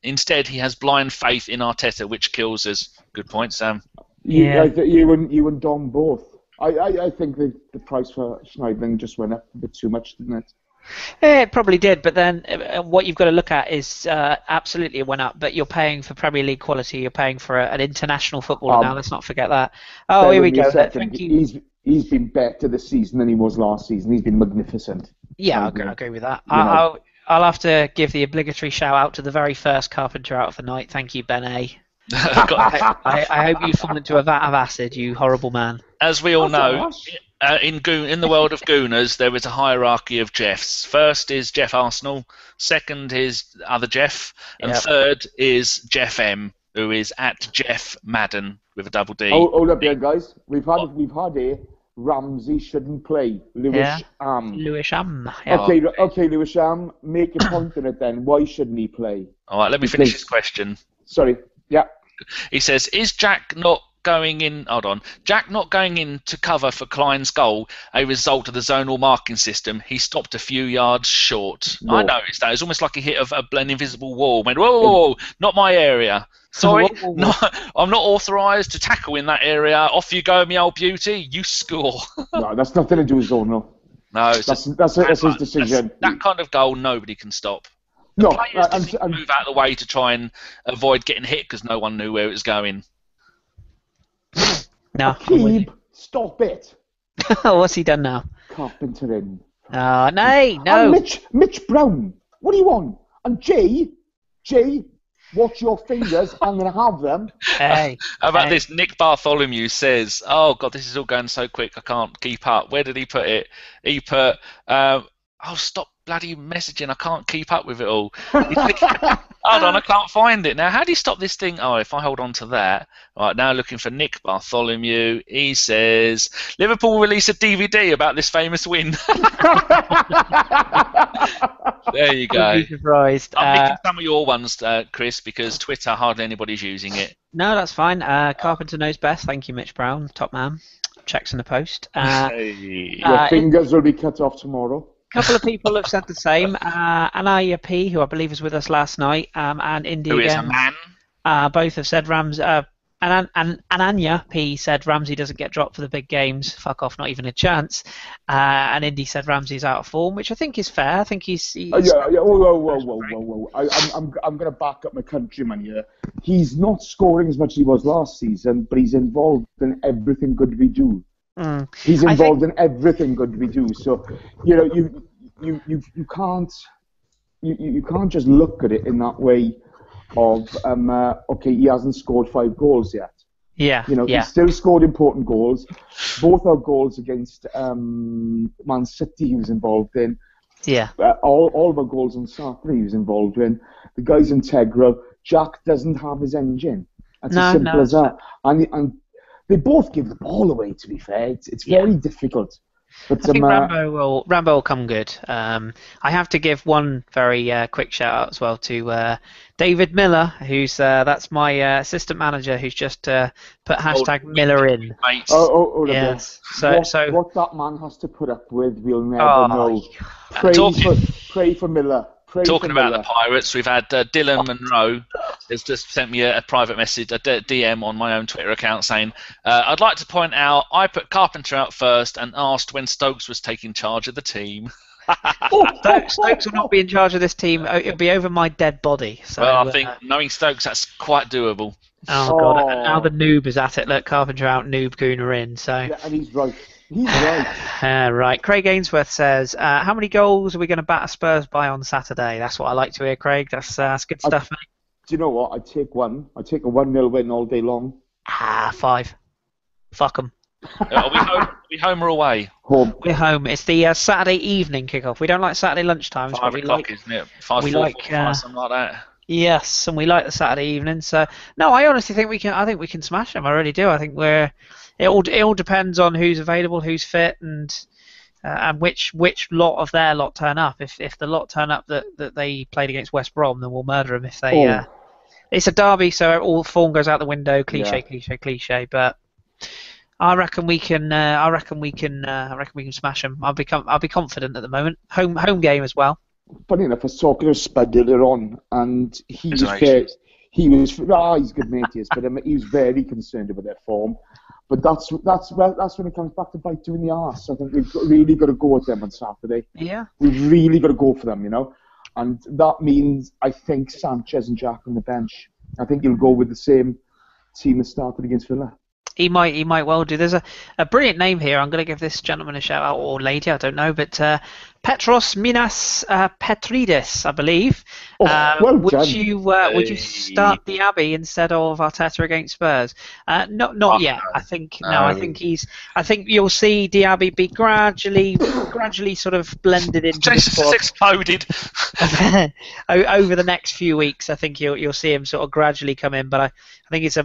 B: Instead, he has blind faith in Arteta, which kills us. Good point, Sam.
A: Yeah, you and Dom both. I think the price for Schneidlin just went up a bit too much, didn't it?
C: Yeah, it probably did, but then what you've got to look at is absolutely it went up, but you're paying for Premier League quality, you're paying for an international footballer now, let's not forget that. Oh, here we go. Thank you.
A: He's been better this season than he was last season. He's been magnificent.
C: Yeah, I agree with that. I'll have to give the obligatory shout out to the very first carpenter out of the night. Thank you, Ben A. I hope you fall into a vat of acid, you horrible man.
B: As we all know, in the world of Gooners, there is a hierarchy of Jeffs. First is Jeff Arsenal, second is other Jeff, and third is Jeff M, who is at Jeff Madden with a double D.
A: Hold up there, guys. We've had Ramsey shouldn't play.
C: Lewisham.
A: Yeah. Okay, Lewisham, make a point in it then. Why shouldn't he play?
B: All right, let me finish his question.
A: Sorry. Yeah.
B: He says, is Jack not going in? Hold on. Jack not going in to cover for Klein's goal a result of the zonal marking system? He stopped a few yards short. No. I noticed that. It's almost like he hit an invisible wall. Went, whoa, not my area. Sorry, no, I'm not authorised to tackle in that area. Off you go, me old beauty. You score.
A: No, that's nothing to do with zonal.
B: No,
A: that's his decision.
B: That kind of goal, nobody can stop.
A: No,
B: players didn't move out of the way to try and avoid getting hit because no one knew where it was going.
C: No,
A: Keep, stop it.
C: What's he done now?
A: Carpenter in.
C: No.
A: And Mitch Brown, what do you want? And Jay, watch your fingers. I'm going to have them.
C: Hey.
B: How about this? Nick Bartholomew says, "Oh God, this is all going so quick. I can't keep up." Where did he put it? He put, stop bloody messaging. I can't keep up with it all." Hold on, I can't find it now. How do you stop this thing? Oh, if I hold on to that. All right, now looking for Nick Bartholomew. He says, Liverpool release a DVD about this famous win. There you go.
C: I'd be surprised.
B: I'm nicking some of your ones, Chris, because Twitter, hardly anybody's using it.
C: No, that's fine. Carpenter knows best. Thank you, Mitch Brown. Top man. Checks in the post.
A: Your fingers will be cut off tomorrow.
C: A couple of people have said the same. Anaya P, who I believe was with us last night, and Indy
B: who
C: again.
B: Is a man.
C: Both have said Ananya P said Ramsey doesn't get dropped for the big games. Fuck off, not even a chance. And Indy said Ramsey's out of form, which I think is fair. I think he's
A: Whoa. I'm going to back up my countryman here. He's not scoring as much as he was last season, but he's involved in everything good we do. He's involved in everything good we do. So, you can't just look at it in that way of okay, he hasn't scored 5 goals yet. He still scored important goals. Both our goals against Man City he was involved in. All of our goals on Saturday he was involved in. The guy's integral. Jack doesn't have his engine. That's as simple as that. And they both give the ball away, to be fair. It's very difficult. But,
C: I think Rambo will come good. I have to give one very quick shout out as well to David Miller, who's that's my assistant manager, who's just put hashtag Miller in.
A: Yes. So what that man has to put up with, we'll never know. Pray for Miller.
B: Talking about the Pirates, we've had Dylan Monroe has just sent me a private message, a DM on my own Twitter account saying, I'd like to point out I put Carpenter out first and asked when Stokes was taking charge of the team.
C: Stokes will not be in charge of this team. It'll be over my dead body. So,
B: well, I think knowing Stokes, that's quite doable.
C: Oh, God. And now the noob is at it. Look, Carpenter out, noob Gooner in. So.
A: Yeah, and he's right. He's right.
C: Right. Craig Ainsworth says, how many goals are we going to batter Spurs by on Saturday? That's what I like to hear, Craig. That's good stuff, mate.
A: Do you know what? I'd take one. I'd take a 1-0 win all day long.
C: 5. Fuck them.
B: Are we home or away?
A: Home.
C: We're home. It's the Saturday evening kickoff. We don't like Saturday lunchtimes.
B: 5 o'clock, isn't it? 5:45, something like that.
C: Yes, and we like the Saturday evening. So no, I honestly think we can. I think we can smash them. I really do. I think we're. It all depends on who's available, who's fit, and which lot of their lot turn up. If the lot turn up that they played against West Brom, then we'll murder them. If they, it's a derby, so all form goes out the window. Cliche. But I reckon we can. I reckon we can smash them. I'll be confident at the moment. Home game as well.
A: Funny enough, I was talking to Spud earlier on, and he's good mate, he is, but he was very concerned about their form. But that's when it comes back to bite you in the arse. I think we've really got to go at them on Saturday.
C: Yeah.
A: We've really got to go for them, And that means, I think, Sanchez and Jack on the bench. I think he'll go with the same team that started against Villa.
C: He might well do. There's a brilliant name here. I'm going to give this gentleman a shout out, or lady, I don't know, but Petros Minas Petridis, I believe. Would you start Diaby instead of Arteta against Spurs? Not yet. I think I think you'll see Diaby be gradually sort of blended into the squad.
B: Exploded
C: over the next few weeks. I think you'll see him sort of gradually come in. But I think it's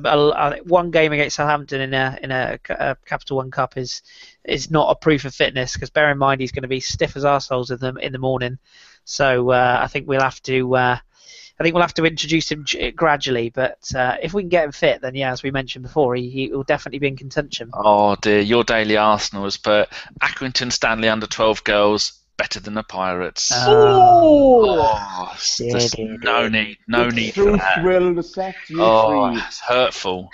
C: one game against Southampton Southampton in a Capital One Cup is not a proof of fitness, because bear in mind he's going to be stiff as arseholes in the morning. So I think we'll have to introduce him gradually. But if we can get him fit, then yeah, as we mentioned before, he will definitely be in contention.
B: Oh dear, your Daily Arsenal has put Accrington Stanley under 12 girls better than the Pirates. There's no need for that.
A: Truth will set you free.
B: It's hurtful.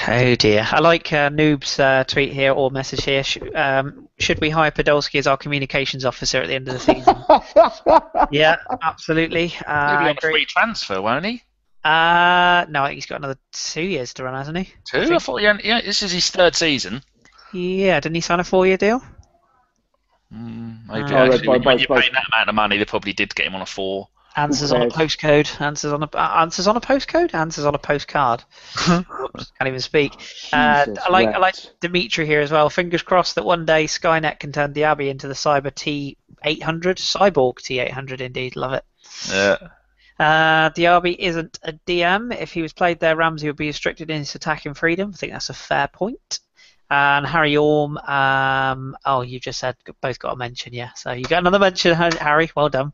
C: Oh dear. I like Noob's tweet here or message here. Should we hire Podolski as our communications officer at the end of the season? Yeah, absolutely.
B: He'll be on a free transfer, won't he?
C: No, I think he's got another 2 years to run, hasn't he?
B: 2? I thought this is his 3rd season.
C: Yeah, didn't he sign a 4-year deal?
B: Maybe actually. When you're paying that amount of money, they probably did get him on a 4.
C: Answers on a postcode. Answers on a postcode. Answers on a postcard. Oops, can't even speak. I like Dimitri here as well. Fingers crossed that one day Skynet can turn Diaby into the Cyborg T800 indeed. Love it.
B: Yeah.
C: Diaby isn't a DM. If he was played there, Ramsey would be restricted in his attacking freedom. I think that's a fair point. And Harry Orm, you just said both got a mention, yeah. So you got another mention, Harry. Well done.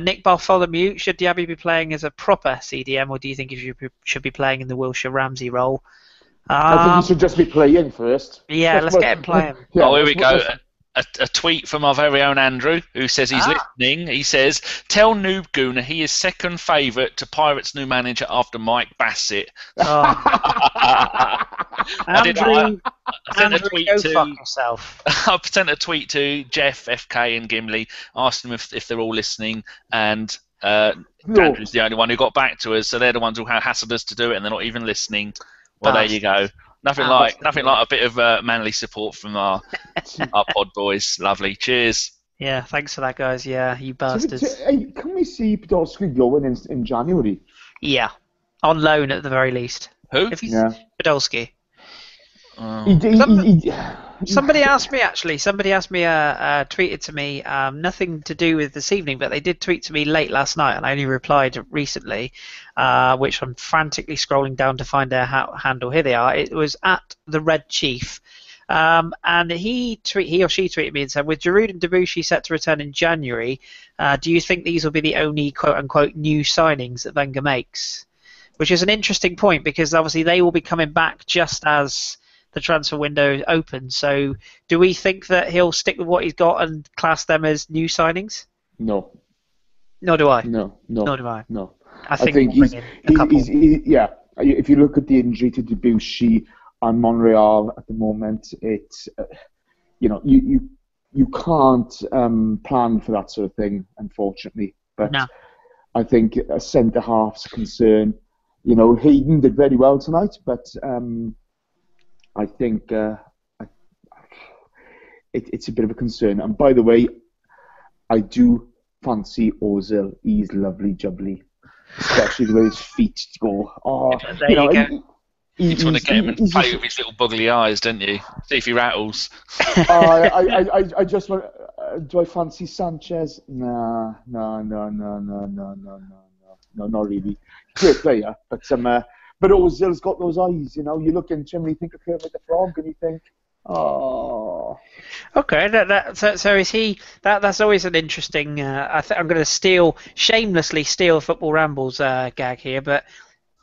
C: Nick Bartholomew, should Diaby be playing as a proper CDM, or do you think he should be playing in the Wilshere Ramsey role?
A: I think he should just be playing first.
C: Yeah, let's get him playing.
B: Yeah, here we go. A tweet from our very own Andrew, who says he's listening. He says, tell Noob Gooner he is second favourite to Pirates' new manager after Mike Bassett.
C: Andrew,
B: sent a tweet
C: go
B: to
C: fuck yourself.
B: I sent a tweet to Jeff, FK, and Gimli, asking them if they're all listening, and Andrew's the only one who got back to us. So they're the ones who hassled us to do it, and they're not even listening. Well, there you go. Nothing like a bit of manly support from our pod boys. Lovely. Cheers.
C: Yeah, thanks for that, guys. Yeah, you bastards.
A: Can we see Podolski going in January?
C: Yeah, on loan at the very least.
B: Who?
C: Podolski.
A: Somebody
C: asked me, tweeted to me, nothing to do with this evening, but they did tweet to me late last night, and I only replied recently, which I'm frantically scrolling down to find their handle. Here they are. It was at the Red Chief, and he or she tweeted me and said, with Giroud and Debussy set to return in January, do you think these will be the only quote-unquote new signings that Wenger makes? Which is an interesting point, because obviously they will be coming back just as the transfer window opens. So do we think that he'll stick with what he's got and class them as new signings?
A: No.
C: Nor do I.
A: No.
C: Nor do I.
A: No.
C: I think he's
A: if you look at the injury to Debussy and Monreal at the moment, it's you can't plan for that sort of thing, unfortunately. But
C: no.
A: I think a centre half's a concern. Hayden did very well tonight, but I think it's a bit of a concern. And by the way, I do fancy Ozil. He's lovely jubbly, especially the way his feet go.
C: There you go.
B: You just want to get him and play with his little buggly eyes, don't you? See if he rattles.
A: I just want. Do I fancy Sanchez? No, not really. Great player, but Ozil's got those eyes. You look into him and you think of Kermit the Frog, and you think, oh. Okay,
C: so is he? That's always an interesting. I'm going to shamelessly steal Football Rambles gag here, but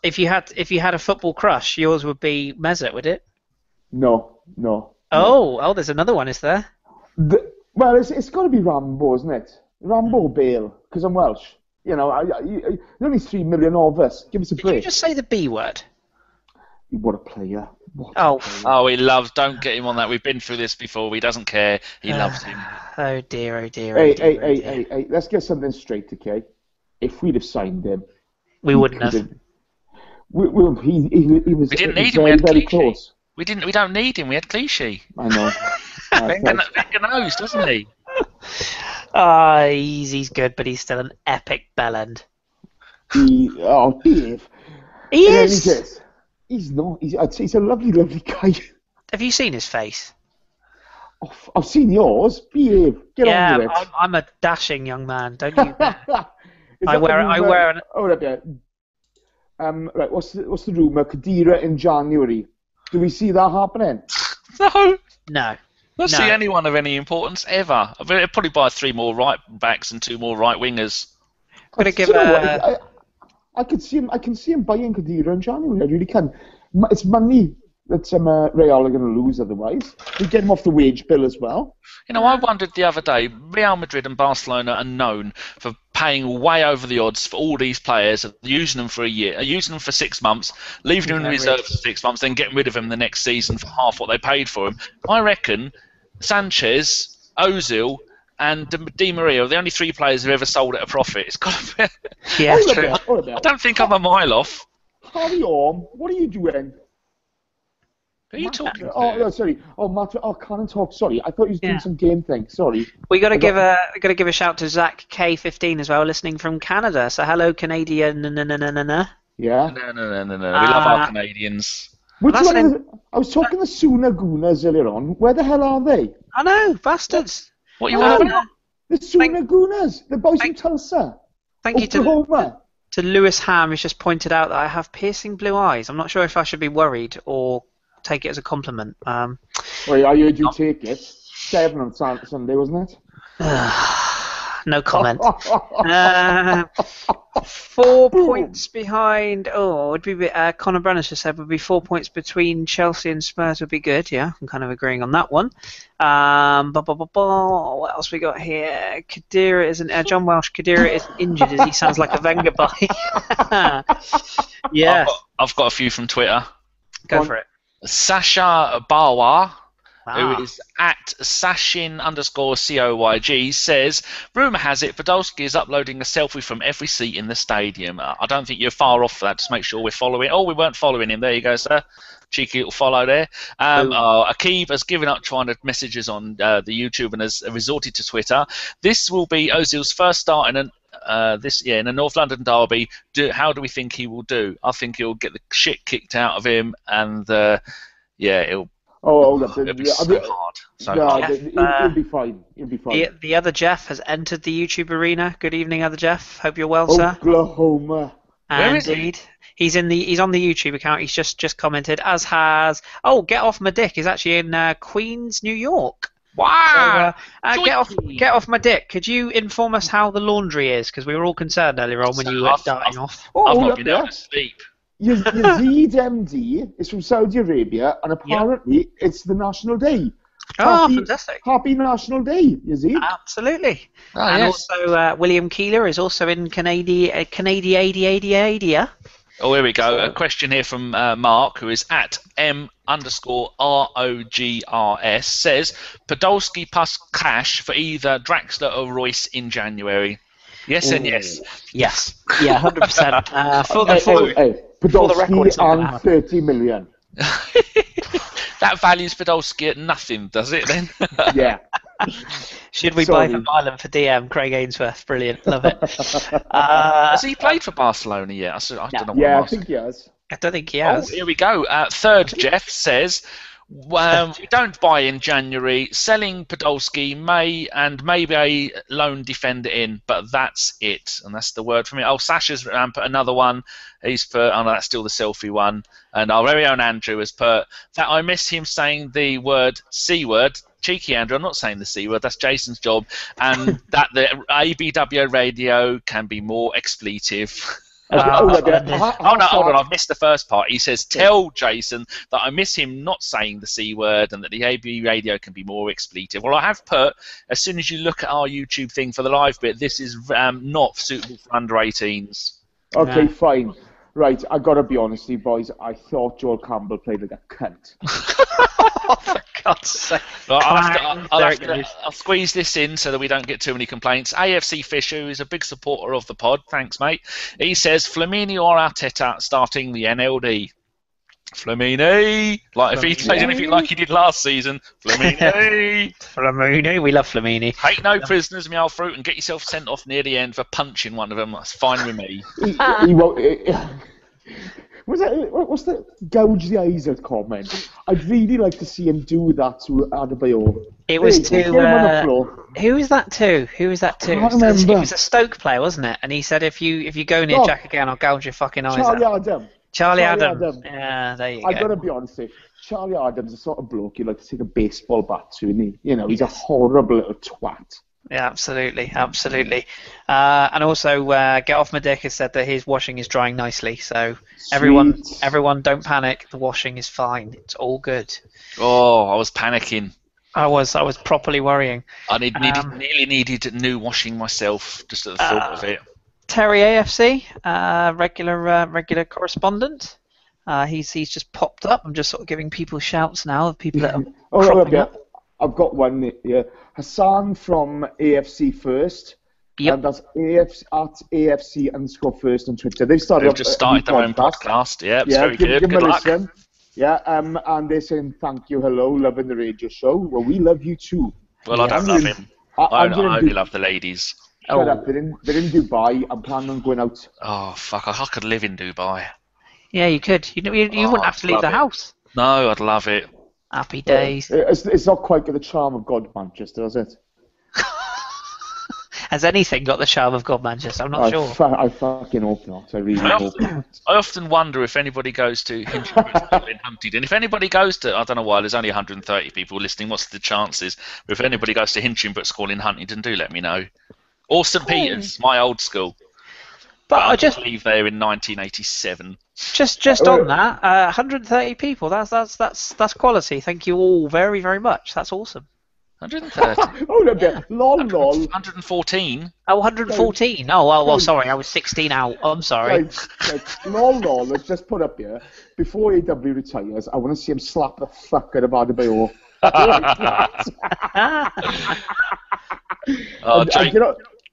C: if you had a football crush, yours would be Mesut, would it?
A: No.
C: Oh, there's another one, is there?
A: Well, it's got to be Rambo, isn't it? Rambo Bale, because I'm Welsh. There's only 3 million of us. Give us a break.
C: Did you just say the B word?
A: What a player.
B: Oh, he loves. Don't get him on that. We've been through this before. He doesn't care. He loves him.
C: Oh dear.
A: Hey, let's get something straight, okay? If we'd have signed him,
C: we wouldn't have.
A: He was.
B: We didn't need him.
A: Very,
B: We had
A: very
B: Clichy.
A: close.
B: We don't need him. We had Clichy.
A: I know.
B: Wenger knows, doesn't he?
C: He's good, but he's still an epic bellend.
A: Dave.
C: He is.
A: He's not. He's a lovely, lovely guy.
C: Have you seen his face?
A: I've seen yours. Behave. Get on with it.
C: Yeah, I'm a dashing young man. Don't you? I wear an.
A: Right. What's the rumour? Khedira in January. Do we see that happening?
B: No.
C: No.
B: Not see anyone of any importance ever. I mean, it'd probably buy 3 more right backs and 2 more right wingers.
C: I'm gonna give
A: I could see him. I can see him buying Khedira in January. I really can. It's money that Real are going to lose otherwise. We get him off the wage bill as well.
B: You know, I wondered the other day. Real Madrid and Barcelona are known for paying way over the odds for all these players, using them for a year, using them for 6 months, leaving them in reserve for 6 months, then getting rid of them the next season for half what they paid for him. I reckon Sanchez, Ozil, and Di Maria are the only 3 players who've ever sold at a profit. It's got to be.
C: Yeah,
A: true.
B: I don't think I'm a mile off.
A: Harry Orm, what are you doing?
B: Who are you talking to?
A: Oh, no, sorry. Oh, Matt. Oh, can't talk. Sorry, I thought you was doing some game thing. Sorry.
C: We got to give a shout to Zach K15 as well, listening from Canada. So hello, Canadian.
A: Yeah.
B: No. We love our Canadians.
A: Which one? I was talking to Suna Gunas earlier on. Where the hell are they?
C: I know, bastards.
B: What you want about?
A: The Suna Gunas, the boys from Tulsa.
C: Thank you to Lewis Ham, who's just pointed out that I have piercing blue eyes. I'm not sure if I should be worried or take it as a compliment.
A: Well, I heard you take it. 7 on Sunday, wasn't it?
C: No comment. 4 points behind. Oh, it'd be Conor Brennan just said would be 4 points between Chelsea and Spurs would be good. Yeah, I'm kind of agreeing on that one. What else we got here? Khedira isn't. John Welsh. Khedira isn't injured. As he sounds like a Wenger boy. Yeah.
B: I've got a few from Twitter.
C: Go for it.
B: Sasha Bawa, who is at Sashin_COYG, says, rumour has it Podolski is uploading a selfie from every seat in the stadium. I don't think you're far off for that. Just make sure we're following. Oh, we weren't following him. There you go, sir. Cheeky little follow there. Akib has given up trying to message us on the YouTube and has resorted to Twitter. This will be Ozil's first start in in a North London derby. How do we think he will do? I think he'll get the shit kicked out of him, and it'll. It'll be so hard.
A: He'll be fine. He'll be fine.
C: The other Jeff has entered the YouTube arena. Good evening, other Jeff. Hope you're well, sir.
A: Oklahoma.
B: Where is
C: he? He's on the YouTube account. He's just commented. As has Get Off My Dick is actually in Queens, New York.
B: Wow!
C: So, get off my dick. Could you inform us how the laundry is? Because we were all concerned earlier on when you were starting off.
B: I've not been able to sleep.
A: Yazid MD is from Saudi Arabia, and apparently it's the National Day.
C: Fantastic.
A: Happy National Day, Yazid.
C: Absolutely. Also, William Keeler is also in Canada.
B: Oh, here we go. A question here from Mark, who is at M_ROGRS, says, Podolski plus cash for either Draxler or Royce in January. Yes and yes.
C: Yes. Yeah, 100%.
A: Podolski and 30 million.
B: That values Podolski at nothing, does it then?
A: Yeah.
C: Should we buy from Ireland for DM? Craig Ainsworth, brilliant, love it.
B: Has he played for Barcelona yet? I don't know.
A: Yeah, I think he has.
C: I don't think he has.
B: Here we go. Third Jeff says, we don't buy in January. Selling Podolski maybe a lone defender in, but that's it. And that's the word from it. Oh, Sasha's put another one. He's put, that's still the selfie one. And our very own Andrew has put that I miss him saying the word C word. Cheeky Andrew, I'm not saying the C word, that's Jason's job. And that the ABW radio can be more expletive. Hold on, I've missed the first part. He says, tell Jason that I miss him not saying the C word and that the AB radio can be more expletive. Well, I have put, as soon as you look at our YouTube thing for the live bit, this is not suitable for under 18s.
A: Okay, fine. Right, I gotta be honest with you boys, I thought Joel Campbell played like a cunt.
C: For God's sake.
B: Well, I'll squeeze this in so that we don't get too many complaints. AFC Fisher, who's a big supporter of the pod, thanks mate, he says Flamini or Arteta starting the NLD. Flamini! If he plays anything like he did last season, Flamini!
C: Flamini, we love Flamini.
B: Take no prisoners, meow fruit, and get yourself sent off near the end for punching one of them. That's fine with me.
A: He won't... What's the gouge the eyes at comment? I'd really like to see him do that to Adebayor.
C: It was who was that to? I can't remember. It was a Stoke player, wasn't it? And he said, if you go near Jack again, I'll gouge your fucking eyes out.
A: Charlie Adam.
C: Charlie Adams. Yeah, there you go.
A: I've got to be honest with you. Charlie Adams is the sort of bloke you like to take a baseball bat to, isn't he? You know, he's a horrible little twat.
C: Yeah, absolutely. And also, Get Off My Dick has said that his washing is drying nicely. So everyone, don't panic. The washing is fine. It's all good.
B: Oh, I was panicking.
C: I was properly worrying.
B: I nearly needed new washing myself just at the thought of it.
C: Terry AFC, regular correspondent. He's just popped up. I'm just sort of giving people shouts now of people that are cropping up.
A: I've got one here. Hassan from AFC First.
C: Yep.
A: And that's AFC_First on Twitter. They've
B: just started their own podcast. Yeah, it's very good.
A: Give
B: Good
A: them a
B: luck.
A: listen. Yeah, and they're saying thank you, hello, loving the radio show. Well, we love you too.
B: Well, I don't love him. I only love the ladies.
A: Shut up, they're in Dubai. I'm planning on going out.
B: Oh, fuck, I could live in Dubai.
C: Yeah, you could. You wouldn't have to leave the house.
B: No, I'd love it.
C: Happy days.
A: It's not quite got the charm of God, Manchester, is it?
C: Has anything got the charm of God, Manchester? I'm not sure.
A: I fucking hope not. I really hope not.
B: I often wonder if anybody goes to Hinchinbrook in Huntingdon. If anybody goes to, I don't know why, there's only 130 people listening, what's the chances? But if anybody goes to Hinchinbrook School in Huntingdon, do let me know. Or St Peter's, my old school. But I just leave there in 1987.
C: Just on that, 130 people. That's quality. Thank you all very, very much. That's awesome.
B: 130.
A: Oh, no, lol.
B: 114.
C: Oh, 114. Oh, well, sorry. I was 16 out. I'm sorry.
A: Lol, let's just put up here. Before AW retires, I want to see him slap the fuck out of Adebayor.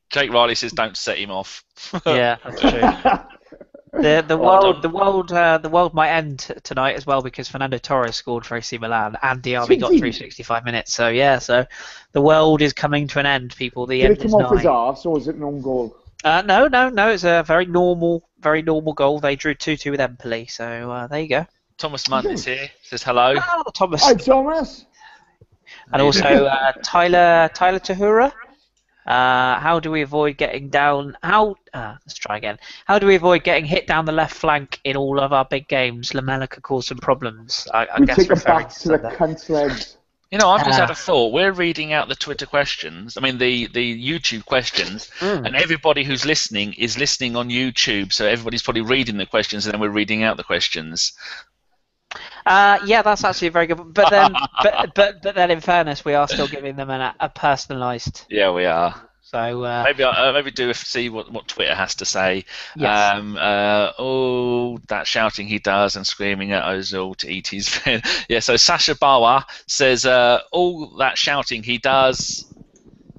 B: Jake Riley says don't set him off.
C: Yeah, that's true. The world might end tonight as well because Fernando Torres scored for AC Milan and Diaby got through 65 minutes. So the world is coming to an end, people. The end is nigh. Did it come off his arse or was it an own goal? No. It's a very normal goal. They drew 2-2 with Empoli. So there you go.
B: Thomas Munt is here. Says hello.
C: Oh, Thomas.
A: Hi, Thomas.
C: And also Tyler Tahura. How do we avoid getting down? Let's try again. How do we avoid getting hit down the left flank in all of our big games? Lamella could cause some problems. I guess
A: take it back to the cunt's legs.
B: You know, I've just had a thought. We're reading out the Twitter questions. I mean, the YouTube questions, and everybody who's listening is listening on YouTube. So everybody's probably reading the questions, and then we're reading out the questions.
C: Yeah, that's actually very good. But then, but then, in fairness, we are still giving them a personalised.
B: Yeah, we are.
C: So
B: maybe see what Twitter has to say.
C: Yes.
B: That shouting he does and screaming at Ozil to eat his veg. Yeah. So Sasha Bawa says all that shouting he does.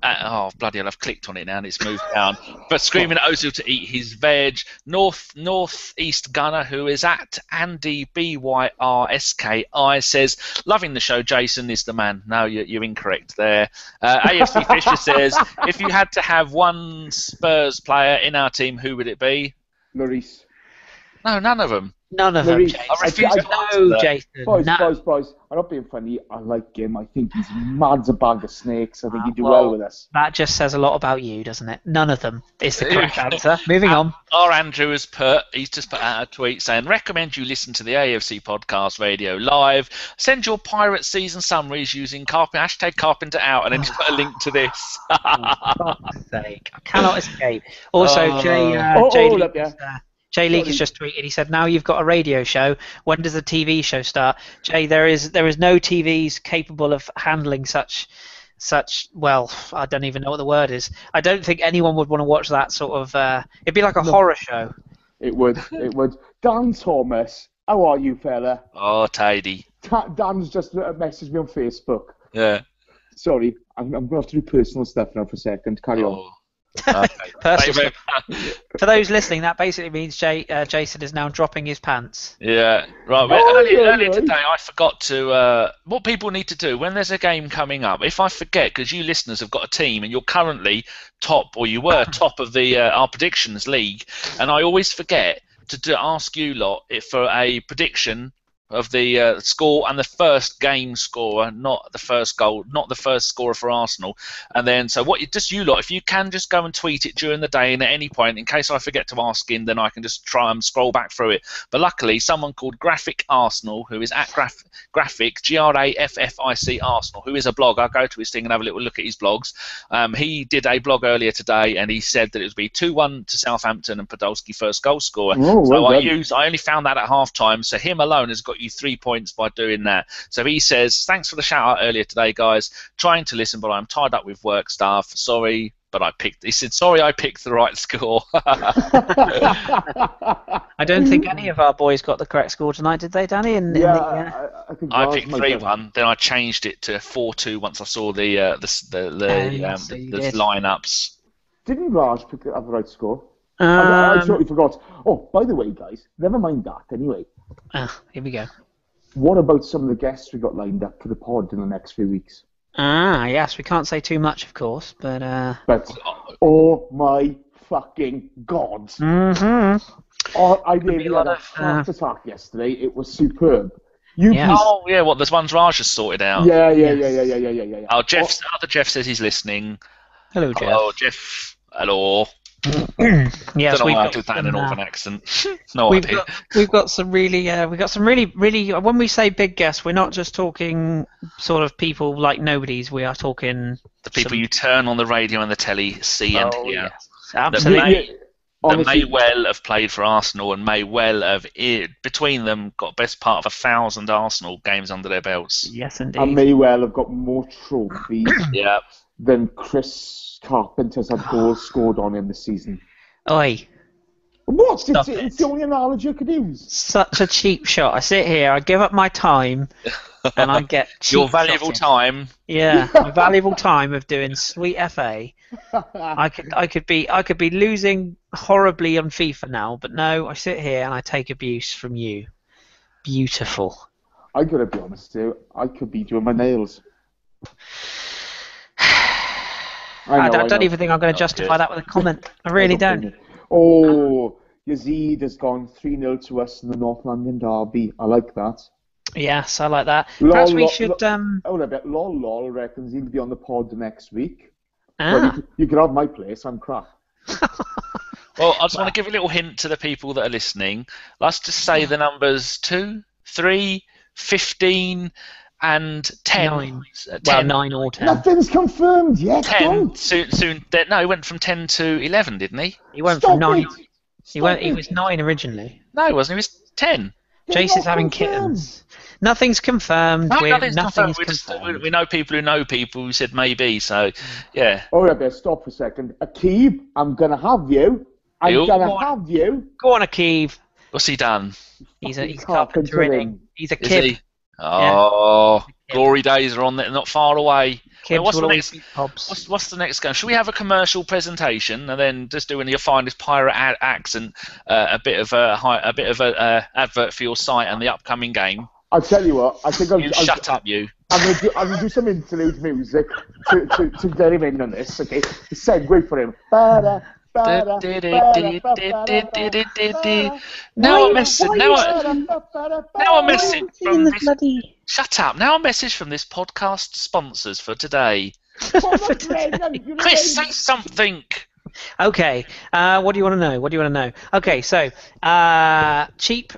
B: Oh bloody hell! I've clicked on it now and it's moved down. But screaming at Ozil to eat his veg. Northeast Gunner, who is at Andy BYRSKI, says loving the show. Jason is the man. No, you're incorrect there. AFC Fisher says if you had to have one Spurs player in our team, who would it be?
A: Lloris.
B: No, none of them.
C: None of them, Jason.
B: I refuse to
C: no, Jason.
A: Boys, I'm not being funny. I like him. I think he's mad as a bag of snakes. I think he'd do well with us.
C: That just says a lot about you, doesn't it? None of them is the correct answer. Moving on.
B: Our Andrew he's just put out a tweet saying, recommend you listen to the AFC Podcast Radio Live. Send your Pirate season summaries using hashtag Carpenter Out, and then just put a link to this.
C: For fuck's sake. I cannot escape. Also, Jay League has just tweeted. He said, "Now you've got a radio show. When does the TV show start?" Jay, there is no TVs capable of handling such. Well, I don't even know what the word is. I don't think anyone would want to watch that sort of. It'd be like a horror show.
A: It would. Dan Thomas, how are you, fella?
B: Oh, tidy.
A: Dan's just messaged me on Facebook.
B: Yeah.
A: Sorry, I'm going to have to do personal stuff now for a second. Carry on.
B: Okay.
C: For those listening, that basically means Jason is now dropping his pants.
B: Yeah, right. Earlier today, I forgot to. What people need to do when there's a game coming up, if I forget, because you listeners have got a team and you're currently top, or you were top of the our predictions league, and I always forget to ask you lot for a prediction of the score and the first game scorer, not the first goal, not the first scorer for Arsenal. And then, so what you lot, if you can just go and tweet it during the day and at any point, in case I forget to ask in, then I can just try and scroll back through it. But luckily, someone called Graphic Arsenal, who is at Graphic, Graffic Arsenal, who is a blog. I'll go to his thing and have a little look at his blogs. He did a blog earlier today, and he said that it would be 2-1 to Southampton and Podolski first goal scorer. So I only found that at half-time, so him alone has got you 3 points by doing that. So he says, thanks for the shout out earlier today, guys. Trying to listen, but I'm tied up with work stuff. Sorry, but he said, sorry, I picked the right score.
C: I don't think any of our boys got the correct score tonight, did they, Danny?
B: I picked 3-1, then I changed it to 4-2 once I saw the lineups.
A: Didn't Raj pick up the right score? I totally forgot. Oh, by the way, guys, never mind that anyway.
C: Here we go.
A: What about some of the guests we got lined up for the pod in the next few weeks?
C: Yes, we can't say too much, of course, but
A: oh my fucking god!
C: Mm-hmm.
A: I nearly had a heart attack yesterday. It was superb.
B: Oh yeah, what the ones Raj has sorted out.
A: Yeah.
B: Oh, other Jeff says he's listening.
C: Hello, Jeff.
B: Hello, Jeff. Hello.
C: Yes,
B: don't know why I did that in a northern accent. No idea.
C: We've got some really, really. When we say big guests, we're not just talking sort of people like nobodies. We are talking
B: the people you turn on the radio and the telly, see and hear.
C: Yes, absolutely.
B: That may well have played for Arsenal and may well have, between them, got best part of 1,000 Arsenal games under their belts.
C: Yes, indeed.
A: And may well have got more trophies
B: yeah.
A: than Chris Carpenter's had goals scored on him this season.
C: Oi.
A: What? It's the only analogy I could use.
C: Such a cheap shot. I sit here, I give up my time, and I get cheap
B: your valuable time.
C: Yeah, my valuable time of doing sweet FA. I could be losing horribly on FIFA now, but no, I sit here and I take abuse from you. Beautiful.
A: I gotta be honest too. I could be doing my nails.
C: I don't even think I'm going to justify that with a comment. I really don't.
A: Oh, Yazid has gone 3-0 to us in the North London derby. I like that.
C: Yes, I like that. Perhaps we should...
A: Hold a bit. Lol reckons he'll be on the pod next week. Well, you can have my place. I'm crap.
B: Well, I just want to give a little hint to the people that are listening. Let's just say the numbers 2, 3, 15... and 10.
C: 9. Well, 9 or 10.
A: Nothing's confirmed yet.
B: 10 soon. No, he went from 10 to 11, didn't he?
C: He went from 9. He was 9 originally.
B: No, he wasn't. He was 10.
C: Jason's having kittens. Nothing's confirmed.
B: Nothing's confirmed. We know people who said maybe. So, yeah.
A: Oh, yeah, but stop for a second. Akib, I'm gonna have you. Have you.
C: Go on, Akib.
B: What's he done?
C: He's carpentering. He's a kid.
B: Is he? Oh, yeah. Glory days are not far away. What's the next game? Should we have a commercial presentation and then just doing your finest pirate accent, a bit of a advert for your site and the upcoming game?
A: I'll tell you what. I think I'll
B: shut up, you.
A: I'm gonna do some interlude music to get him in on this. Okay, segue for him.
B: Now a message from this. Shut up! Now a message from this podcast sponsors for today. Chris, say something.
C: Okay. What do you want to know? Okay, so cheap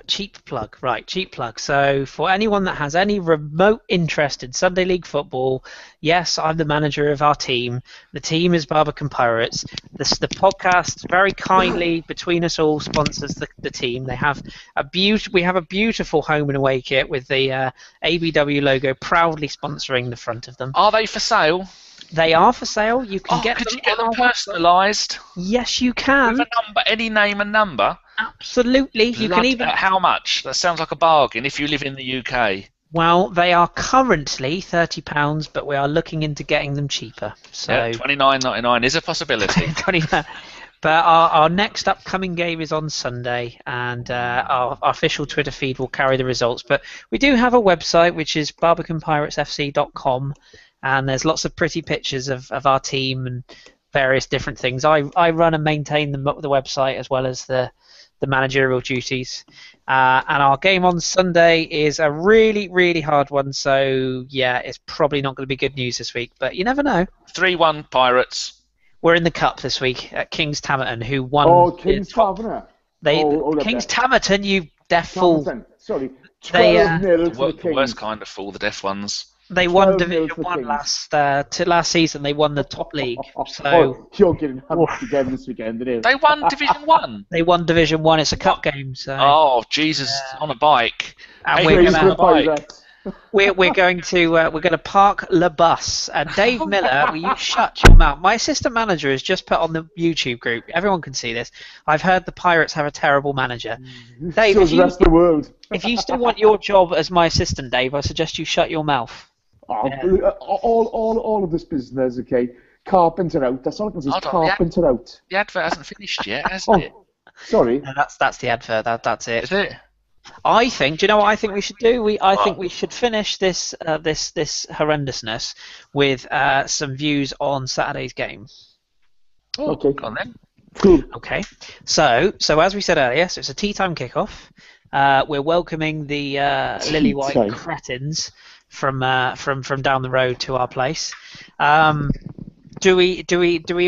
C: plug. Right, cheap plug. So for anyone that has any remote interest in Sunday League football, yes, I'm the manager of our team. The team is Barbican Pirates. The podcast very kindly between us all sponsors the team. They have we have a beautiful home and away kit with the ABW logo proudly sponsoring the front of them.
B: Are they for sale?
C: They are for sale. You can get them.
B: Could you get them personalised?
C: Yes, you can.
B: With a number, any name and number?
C: Absolutely. You can even.
B: How much? That sounds like a bargain if you live in the UK.
C: Well, they are currently £30, but we are looking into getting them cheaper. So
B: yeah, $29.99 is a possibility.
C: But our next upcoming game is on Sunday, and our official Twitter feed will carry the results. But we do have a website, which is barbicanpiratesfc.com. And there's lots of pretty pictures of our team and various different things. I run and maintain the website as well as the the managerial duties. And our game on Sunday is a really, really hard one. So yeah, it's probably not going to be good news this week, but you never know.
B: 3-1 Pirates.
C: We're in the cup this week at King's Tamerton, who won.
A: Oh, King's Taverner.
C: King's Tamerton, you deaf fool.
A: Sorry, 12-0 to the
B: The worst kind of fool, the deaf ones.
C: They won Division 1 last season. They won the top league. So
A: you're getting hammered again this weekend, didn't you?
B: They won Division 1.
C: They won Division 1. It's a cup game. So.
B: Oh Jesus! On a bike.
C: And we're going to park the bus. And Dave Miller, will you shut your mouth? My assistant manager has just put on the YouTube group. Everyone can see this. I've heard the Pirates have a terrible manager. Dave,
A: so the rest of the world.
C: If you still want your job as my assistant, Dave, I suggest you shut your mouth.
A: All of this business, okay? Carpenter out. That's all I can say. Carpenter out.
B: The advert hasn't finished yet, hasn't it?
A: Sorry.
C: No, that's the advert. That's it.
B: Is it?
C: I think. Do you know what I think we should do? I think we should finish this this horrendousness with some views on Saturday's game.
B: Oh,
A: okay.
B: Go on then.
A: Cool.
C: Okay. So as we said earlier, so it's a tea time kickoff. We're welcoming the Lily White Cretins from down the road to our place. Do we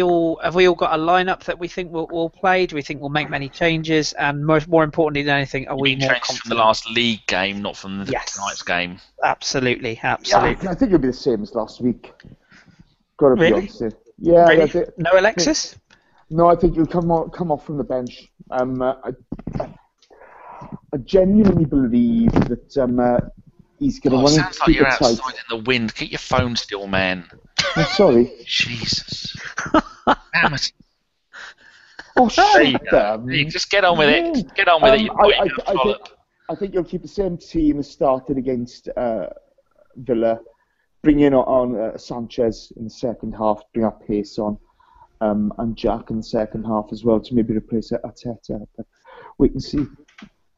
C: all have we all got a lineup that we think we'll play? Do we think we'll make many changes? And more importantly than anything, are we more confident
B: from the last league game, not from the tonight's game?
C: Absolutely.
A: Yeah, I think it'll be the same as last week. Gotta be honest.
C: Yeah. Really? No Alexis?
A: No, I think he'll come off from the bench. I genuinely believe that he's going to want to
B: sounds like you're outside in the wind. Keep your phone still, man.
A: I'm sorry.
B: Jesus. Damn it.
A: Oh, shit.
B: Just get on with it. Get on with it.
A: I think you'll keep the same team as started against Villa. Bring in on Sanchez in the second half, bring our pace on, and Jack in the second half as well to maybe replace Arteta. But wait and see.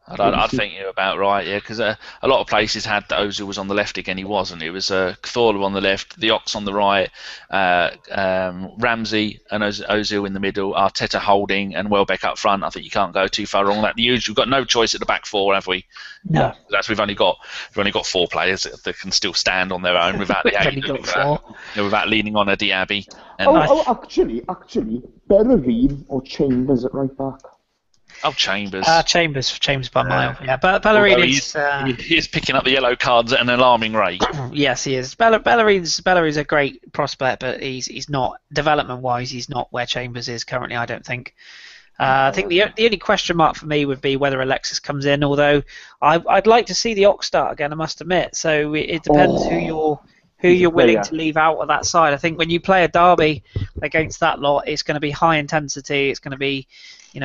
B: I think you're about right, yeah, because a lot of places had that Ozil was on the left again. He wasn't. It was Cthulhu on the left, the Ox on the right, Ramsey and Ozil in the middle, Arteta holding, and Welbeck up front. I think you can't go too far wrong. We've got no choice at the back four, have we?
C: No.
B: We've only got 4 players that can still stand on their own without without leaning on a Diaby.
A: Actually, Bellerin or Chambers at right back.
B: Oh, Chambers.
C: Chambers by mile. Yeah, but Bellerin
B: is picking up the yellow cards at an alarming rate.
C: Yes, he is. Bellerin's a great prospect, but he's not development-wise. He's not where Chambers is currently. I don't think. I think the only question mark for me would be whether Alexis comes in. Although I'd like to see the Ox start again. I must admit. So it depends who you're willing to leave out of that side. I think when you play a derby against that lot, it's going to be high intensity. It's going to be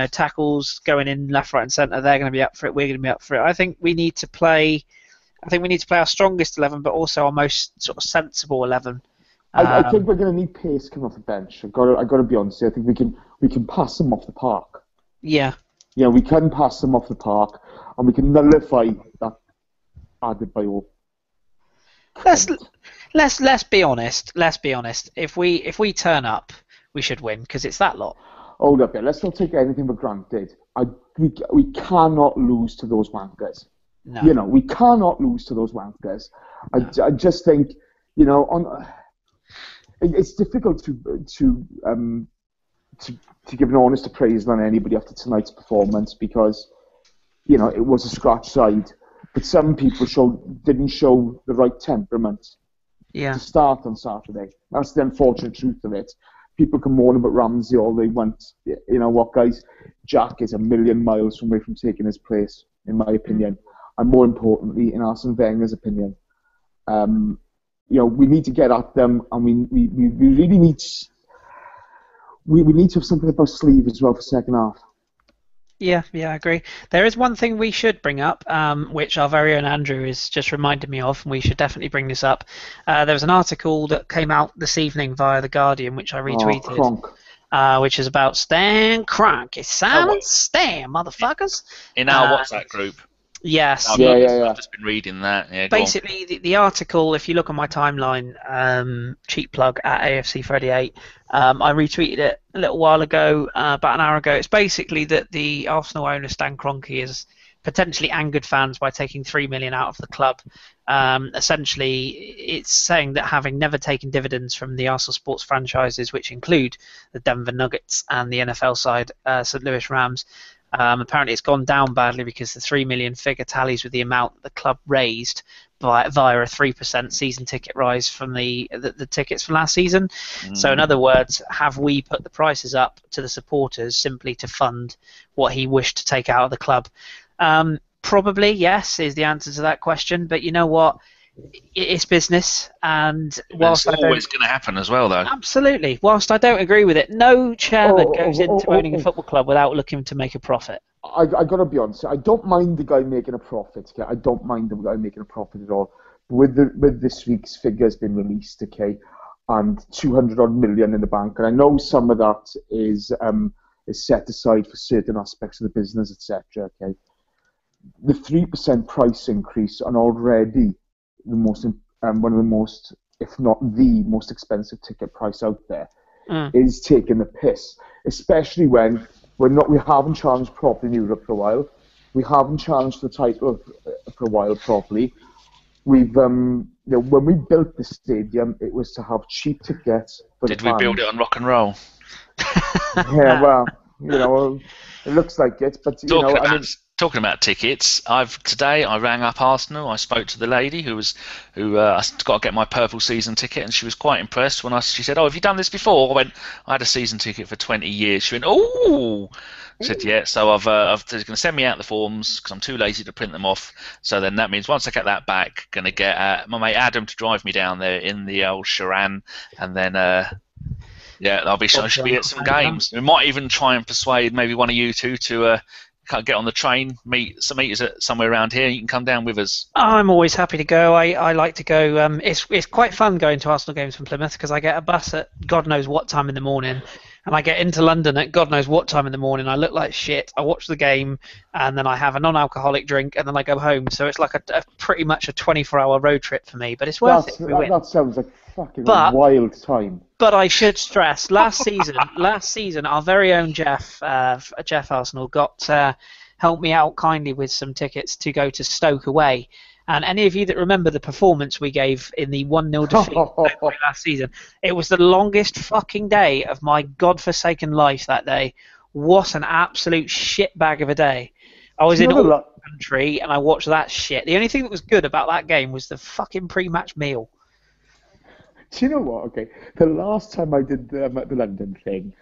C: tackles going in left, right, and centre. They're going to be up for it. We're going to be up for it. I think we need to play our strongest 11, but also our most sort of sensible 11.
A: I think we're going to need pace coming off the bench. I've got to be honest. I think we can pass them off the park.
C: Yeah.
A: Yeah, we can pass them off the park, and we can nullify that added by all.
C: Let's be honest. Let's be honest. If we turn up, we should win because it's that lot.
A: Hold up here. Let's not take anything for granted. We cannot lose to those wankers.
C: No.
A: We cannot lose to those wankers. No. I just think, it's difficult to give an honest appraisal on anybody after tonight's performance because, it was a scratch side. But some people didn't show the right temperament to start on Saturday. That's the unfortunate truth of it. People can moan about Ramsey all they want. You know what, guys? Jack is a million miles away from taking his place, in my opinion. And more importantly, in Arsene Wenger's opinion. We need to get at them, and we really need to have something up our sleeve as well for second half.
C: Yeah, I agree. There is one thing we should bring up, which our very own Andrew has just reminded me of, and we should definitely bring this up. There was an article that came out this evening via The Guardian, which I retweeted, which is about Stan Kroenke. It's Silent Stan, motherfuckers.
B: In our WhatsApp group.
C: Yes.
B: I've just been reading that. Yeah,
C: basically, the article, if you look on my timeline, cheap plug at AFC38, I retweeted it a little while ago, about an hour ago. It's basically that the Arsenal owner, Stan Kroenke, has potentially angered fans by taking $3 million out of the club. Essentially, it's saying that having never taken dividends from the Arsenal sports franchises, which include the Denver Nuggets and the NFL side, St. Louis Rams, apparently it's gone down badly because the 3 million figure tallies with the amount that the club raised via a 3% season ticket rise from the tickets from last season. So in other words, have we put the prices up to the supporters simply to fund what he wished to take out of the club? Probably yes is the answer to that question, but you know what? It's business, and whilst
B: it's always going to happen as well, though.
C: Absolutely. Whilst I don't agree with it, no chairman goes into owning a football club without looking to make a profit.
A: I got to be honest. I don't mind the guy making a profit. Okay? I don't mind the guy making a profit at all. With this week's figures being released, okay, and 200 odd million in the bank, and I know some of that is set aside for certain aspects of the business, etc. Okay, the 3% price increase on already one of the most, if not the most expensive ticket price out there, is taking the piss. Especially when we haven't challenged properly in Europe for a while, we haven't challenged the title for a while properly. We've when we built the stadium, it was to have cheap tickets.
B: Did we build it on rock and roll?
A: Yeah, well, it looks like it, but
B: Talking about tickets, today I rang up Arsenal. I spoke to the lady who I got to get my purple season ticket, and she was quite impressed when she said, "Oh, have you done this before?" I went, "I had a season ticket for 20 years." She went, "Oh," I said, "Yeah." So they're going to send me out the forms because I'm too lazy to print them off. So then that means once I get that back, going to get my mate Adam to drive me down there in the old Charan, and then I should be at some games. We might even try and persuade maybe one of you two to get on the train, meet us somewhere around here. You can come down with us.
C: I'm always happy to go. I like to go. It's quite fun going to Arsenal games from Plymouth because I get a bus at God knows what time in the morning, and I get into London at God knows what time in the morning. I look like shit. I watch the game, and then I have a non-alcoholic drink, and then I go home. So it's like a pretty much a 24-hour road trip for me, but it's worth it if we win.
A: That sounds like fucking wild time.
C: But I should stress, last season, our very own Jeff Arsenal helped me out kindly with some tickets to go to Stoke away. And any of you that remember the performance we gave in the 1-0 defeat last season, it was the longest fucking day of my godforsaken life that day. What an absolute shitbag of a day. I was in all country and I watched that shit. The only thing that was good about that game was the fucking pre-match meal.
A: Do you know what? Okay, the last time I did the London thing,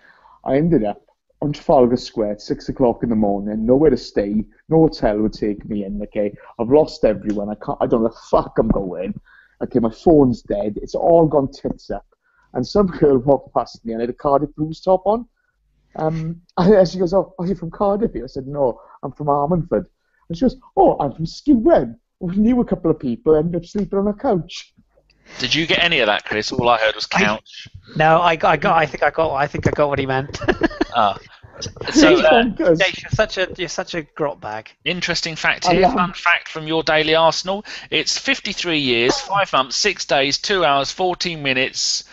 A: I ended up on Trafalgar Square at 6 o'clock in the morning, nowhere to stay, no hotel would take me in. Okay, I've lost everyone. I don't know the fuck I'm going. Okay, my phone's dead. It's all gone tits up. And some girl walked past me and I had a Cardiff Blues top on. And she goes, "Oh, are you from Cardiff?" I said, "No, I'm from Armanford." And she goes, "Oh, I'm from Skewen." We knew a couple of people, ended up sleeping on a couch.
B: Did you get any of that, Chris? All I heard was couch.
C: No, I think I got what he meant.
B: So,
C: you're such a grot bag.
B: Interesting fact here. Fun fact from your Daily Arsenal. It's 53 years, 5 months, 6 days, 2 hours, 14 minutes,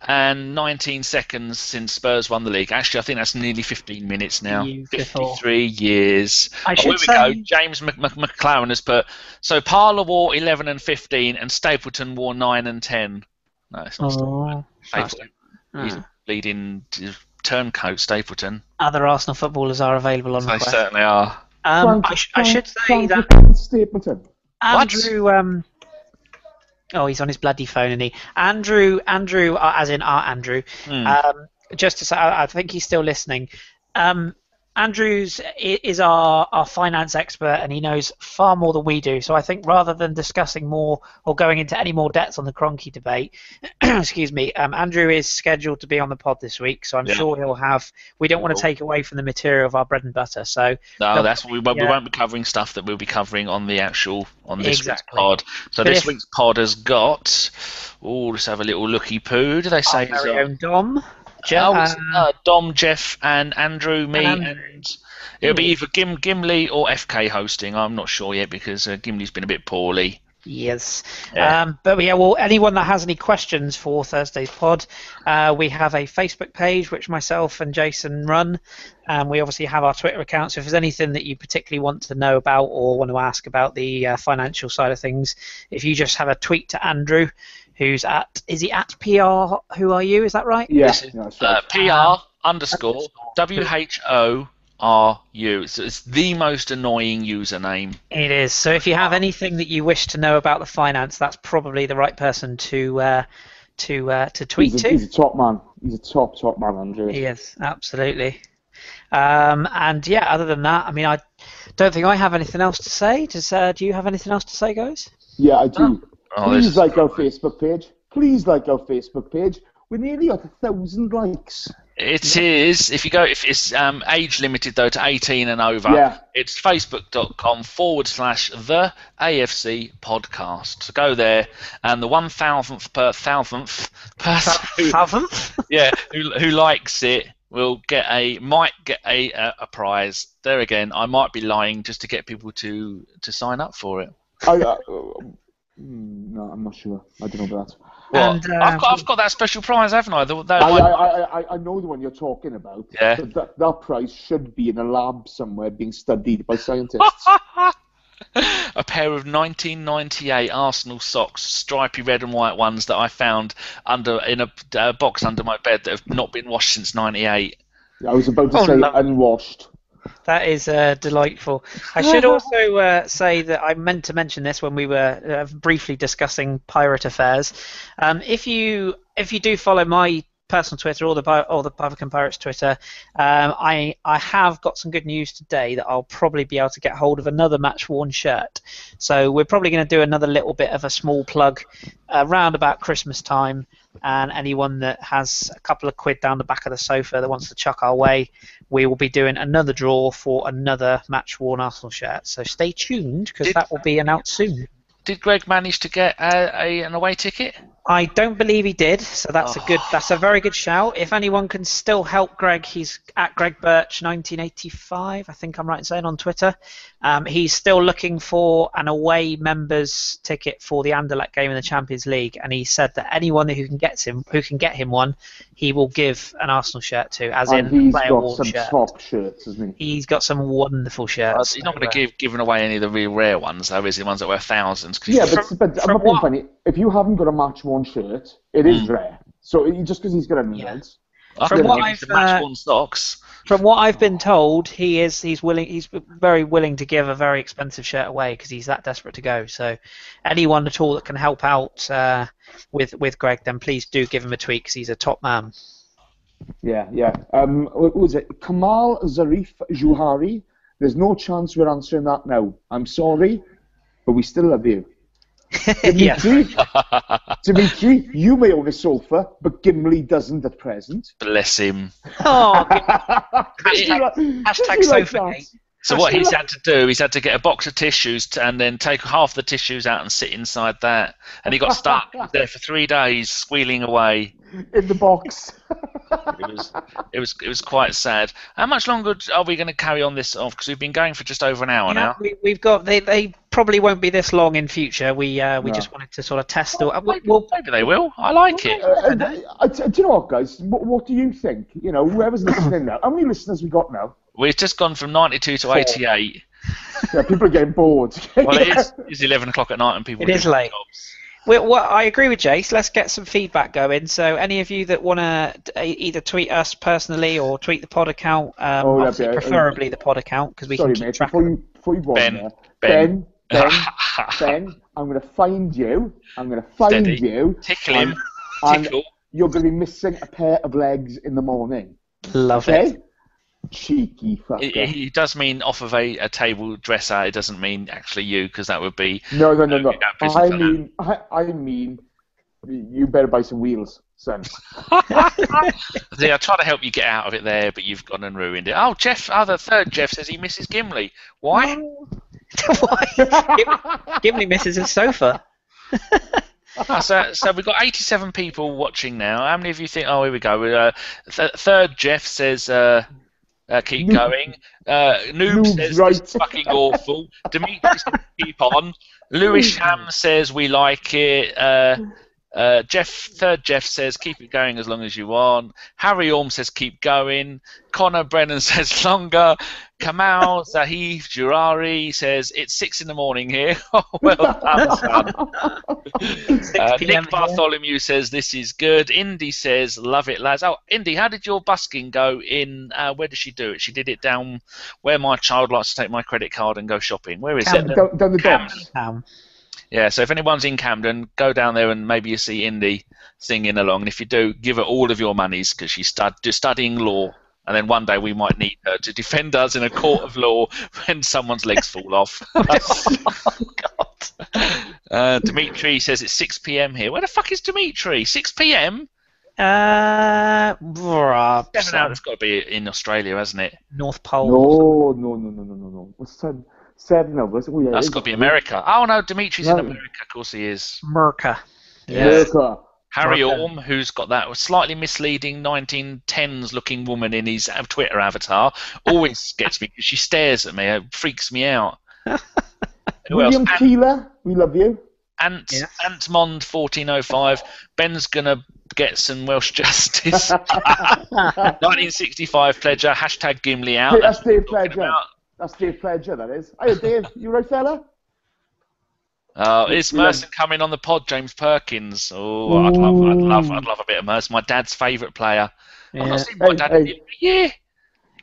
B: and 19 seconds since Spurs won the league. Actually, I think that's nearly 15 minutes now.
C: Beautiful.
B: 53 years.
C: Here we
B: go. James McLaren has put, so Parlour wore 11 and 15, and Stapleton wore 9 and 10. No, it's not Stapleton. He's bleeding turncoat, Stapleton.
C: Other Arsenal footballers are available on request.
B: They certainly are.
C: I should say that
A: Stapleton.
C: Andrew... Oh, he's on his bloody phone, isn't he? Andrew, as in our Andrew. Just to say, I think he's still listening. Andrews is our finance expert, and he knows far more than we do. So I think rather than discussing more or going into any more depths on the Kroenke debate, excuse me, Andrew is scheduled to be on the pod this week, so I'm sure he'll have. We don't want to take away from the material of our bread and butter. So
B: no, that's what we won't be covering stuff that we'll be covering on the actual this week's pod. So this week's pod has got. Oh, let's have a little looky poo. Do they say
C: our very own Dom?
B: Dom, Jeff, and Andrew, me, and it'll be either Gimli or FK hosting. I'm not sure yet because Gimli's been a bit poorly.
C: Yes.
B: Yeah.
C: But yeah, well, anyone that has any questions for Thursday's pod, we have a Facebook page which myself and Jason run. We obviously have our Twitter account, so if there's anything that you particularly want to know about or want to ask about the financial side of things, if you just have a tweet to Andrew, who's is he at PR Who Are You, is that right?
A: Yes. Yeah,
B: PR_WHORU. So it's the most annoying username.
C: It is. So if you have anything that you wish to know about the finance, that's probably the right person to tweet to.
A: He's a top man. He's a top man, Andrew.
C: Yes, absolutely. And yeah, other than that, I mean, I don't think I have anything else to say. Do you have anything else to say, guys?
A: Yeah, I do. Please like our Facebook page. We're nearly at 1,000 likes.
B: It is. If it's age limited though to 18 and over.
A: Yeah.
B: It's facebook.com/the AFC podcast. So go there, and the 1,000th person who likes it might get a prize. There again, I might be lying just to get people to sign up for it.
A: No, I'm not sure. I don't know about that.
B: Well, I've got that special prize, haven't I?
A: I know the one you're talking about.
B: Yeah.
A: But that prize should be in a lab somewhere being studied by scientists.
B: A pair of 1998 Arsenal socks, stripy red and white ones that I found in a box under my bed that have not been washed since '98.
A: I was about to say unwashed.
C: That is delightful. I should also say that I meant to mention this when we were briefly discussing pirate affairs. If you do follow my personal Twitter or the Barbican Pirates Twitter, I have got some good news today that I'll probably be able to get hold of another match-worn shirt. So we're probably going to do another little bit of a small plug around about Christmas time, and anyone that has a couple of quid down the back of the sofa that wants to chuck our way, we will be doing another draw for another match-worn Arsenal shirt. So stay tuned, because that will be announced soon.
B: Did Greg manage to get an away ticket?
C: I don't believe he did, so that's a very good shout. If anyone can still help Greg, he's at Greg Birch 1985, I think I'm right in saying, on Twitter. He's still looking for an away members ticket for the Anderlecht game in the Champions League, and he said that anyone who can get him one, he will give an Arsenal shirt to, as in
A: he's
C: player
A: got
C: worn
A: some
C: shirt.
A: top shirts, hasn't he?
C: He's got some wonderful shirts.
B: He's not going to give away any of the real rare ones, though, is he? The ones that wear thousands.
A: Yeah, but I'm not being funny. If you haven't got a match-worn shirt, it is rare. So just because he's got a nuance.
C: From what
B: match-worn socks.
C: From what I've been told, he's very willing to give a very expensive shirt away because he's that desperate to go. So anyone at all that can help out with Greg, then please do give him a tweet because he's a top man.
A: Yeah. What was it? Kamal Zarif Juhari. There's no chance we're answering that now. I'm sorry, but we still love you. Dimitri, you may own a sofa, but Gimli doesn't at present.
B: Bless him.
C: Oh, hashtag Sofagate.
B: So what he's had to do, he's had to get a box of tissues and then take half the tissues out and sit inside that. And he got stuck there for 3 days, squealing away.
A: In the box.
B: It was quite sad. How much longer are we going to carry on this off? Because we've been going for just over an hour now.
C: We've got they probably won't be this long in future. We just wanted to sort of test.
B: Maybe they will. I like it.
A: Do you know what, guys? What do you think? You know, whoever's listening now. How many listeners we got now?
B: We've just gone from 92 to 88.
A: Yeah, people are getting bored.
B: Well, it's 11 o'clock at night and people.
C: It is late. I agree with Jace. Let's get some feedback going. So any of you that want to either tweet us personally or tweet the pod account, preferably the pod account, because we can keep track of it.
A: Before you go on there, Ben, I'm going to find you.
B: Tickle him.
A: And you're going to be missing a pair of legs in the morning.
C: Love it.
A: Cheeky fucker.
B: He does mean off of a table dresser. It doesn't mean actually you, because that would be...
A: No. I mean, you better buy some wheels, son.
B: See, I try to help you get out of it there, but you've gone and ruined it. Oh, the third Jeff says he misses Gimli. Why?
C: Why? Gimli misses his sofa.
B: So we've got 87 people watching now. How many of you think? Oh, here we go. Third Jeff says keep going. Noob says
A: right.
B: this is fucking awful. Dimitri says keep on. Lewisham says we like it. Third Jeff says keep it going as long as you want. Harry Orm says keep going. Connor Brennan says longer. Kamal Zahif Jurari says it's 6 a.m. here. Oh, well done, son. Nick Bartholomew says this is good. Indy says love it, lads. Oh, Indy, how did your busking go in? Where did she do it? She did it down where my child likes to take my credit card and go shopping. Where is it?
A: Down the docks.
B: Yeah, so if anyone's in Camden, go down there and maybe you see Indy singing along. And if you do, give her all of your monies because she's studying law. And then one day we might need her to defend us in a court of law when someone's legs fall off. Oh, God. Dimitri says it's 6 p.m. here. Where the fuck is Dimitri? 6 p.m.? 7 out. It's got to be in Australia, hasn't it?
C: North Pole.
A: No. What's 7 hours? Oh, yeah,
B: that's got to be America. Oh, no, Dimitri's in America. Of course he is.
C: Merca.
B: Yeah. Harry Orm, who's got that slightly misleading 1910s looking woman in his Twitter avatar, always gets me because she stares at me. It freaks me out.
A: William Keeler, we love you.
B: Antmond 1405. Ben's gonna get some Welsh justice. 1965 Pledger. Hashtag Gimli out.
A: That's Dave Pledger. That's Dave Pledger, that is. Hiya, Dave. You right, fella?
B: Is Merson coming on the pod, James Perkins? Oh, I'd love a bit of Merson. My dad's favourite player.
C: Yeah.
B: I've not seen my dad in a year.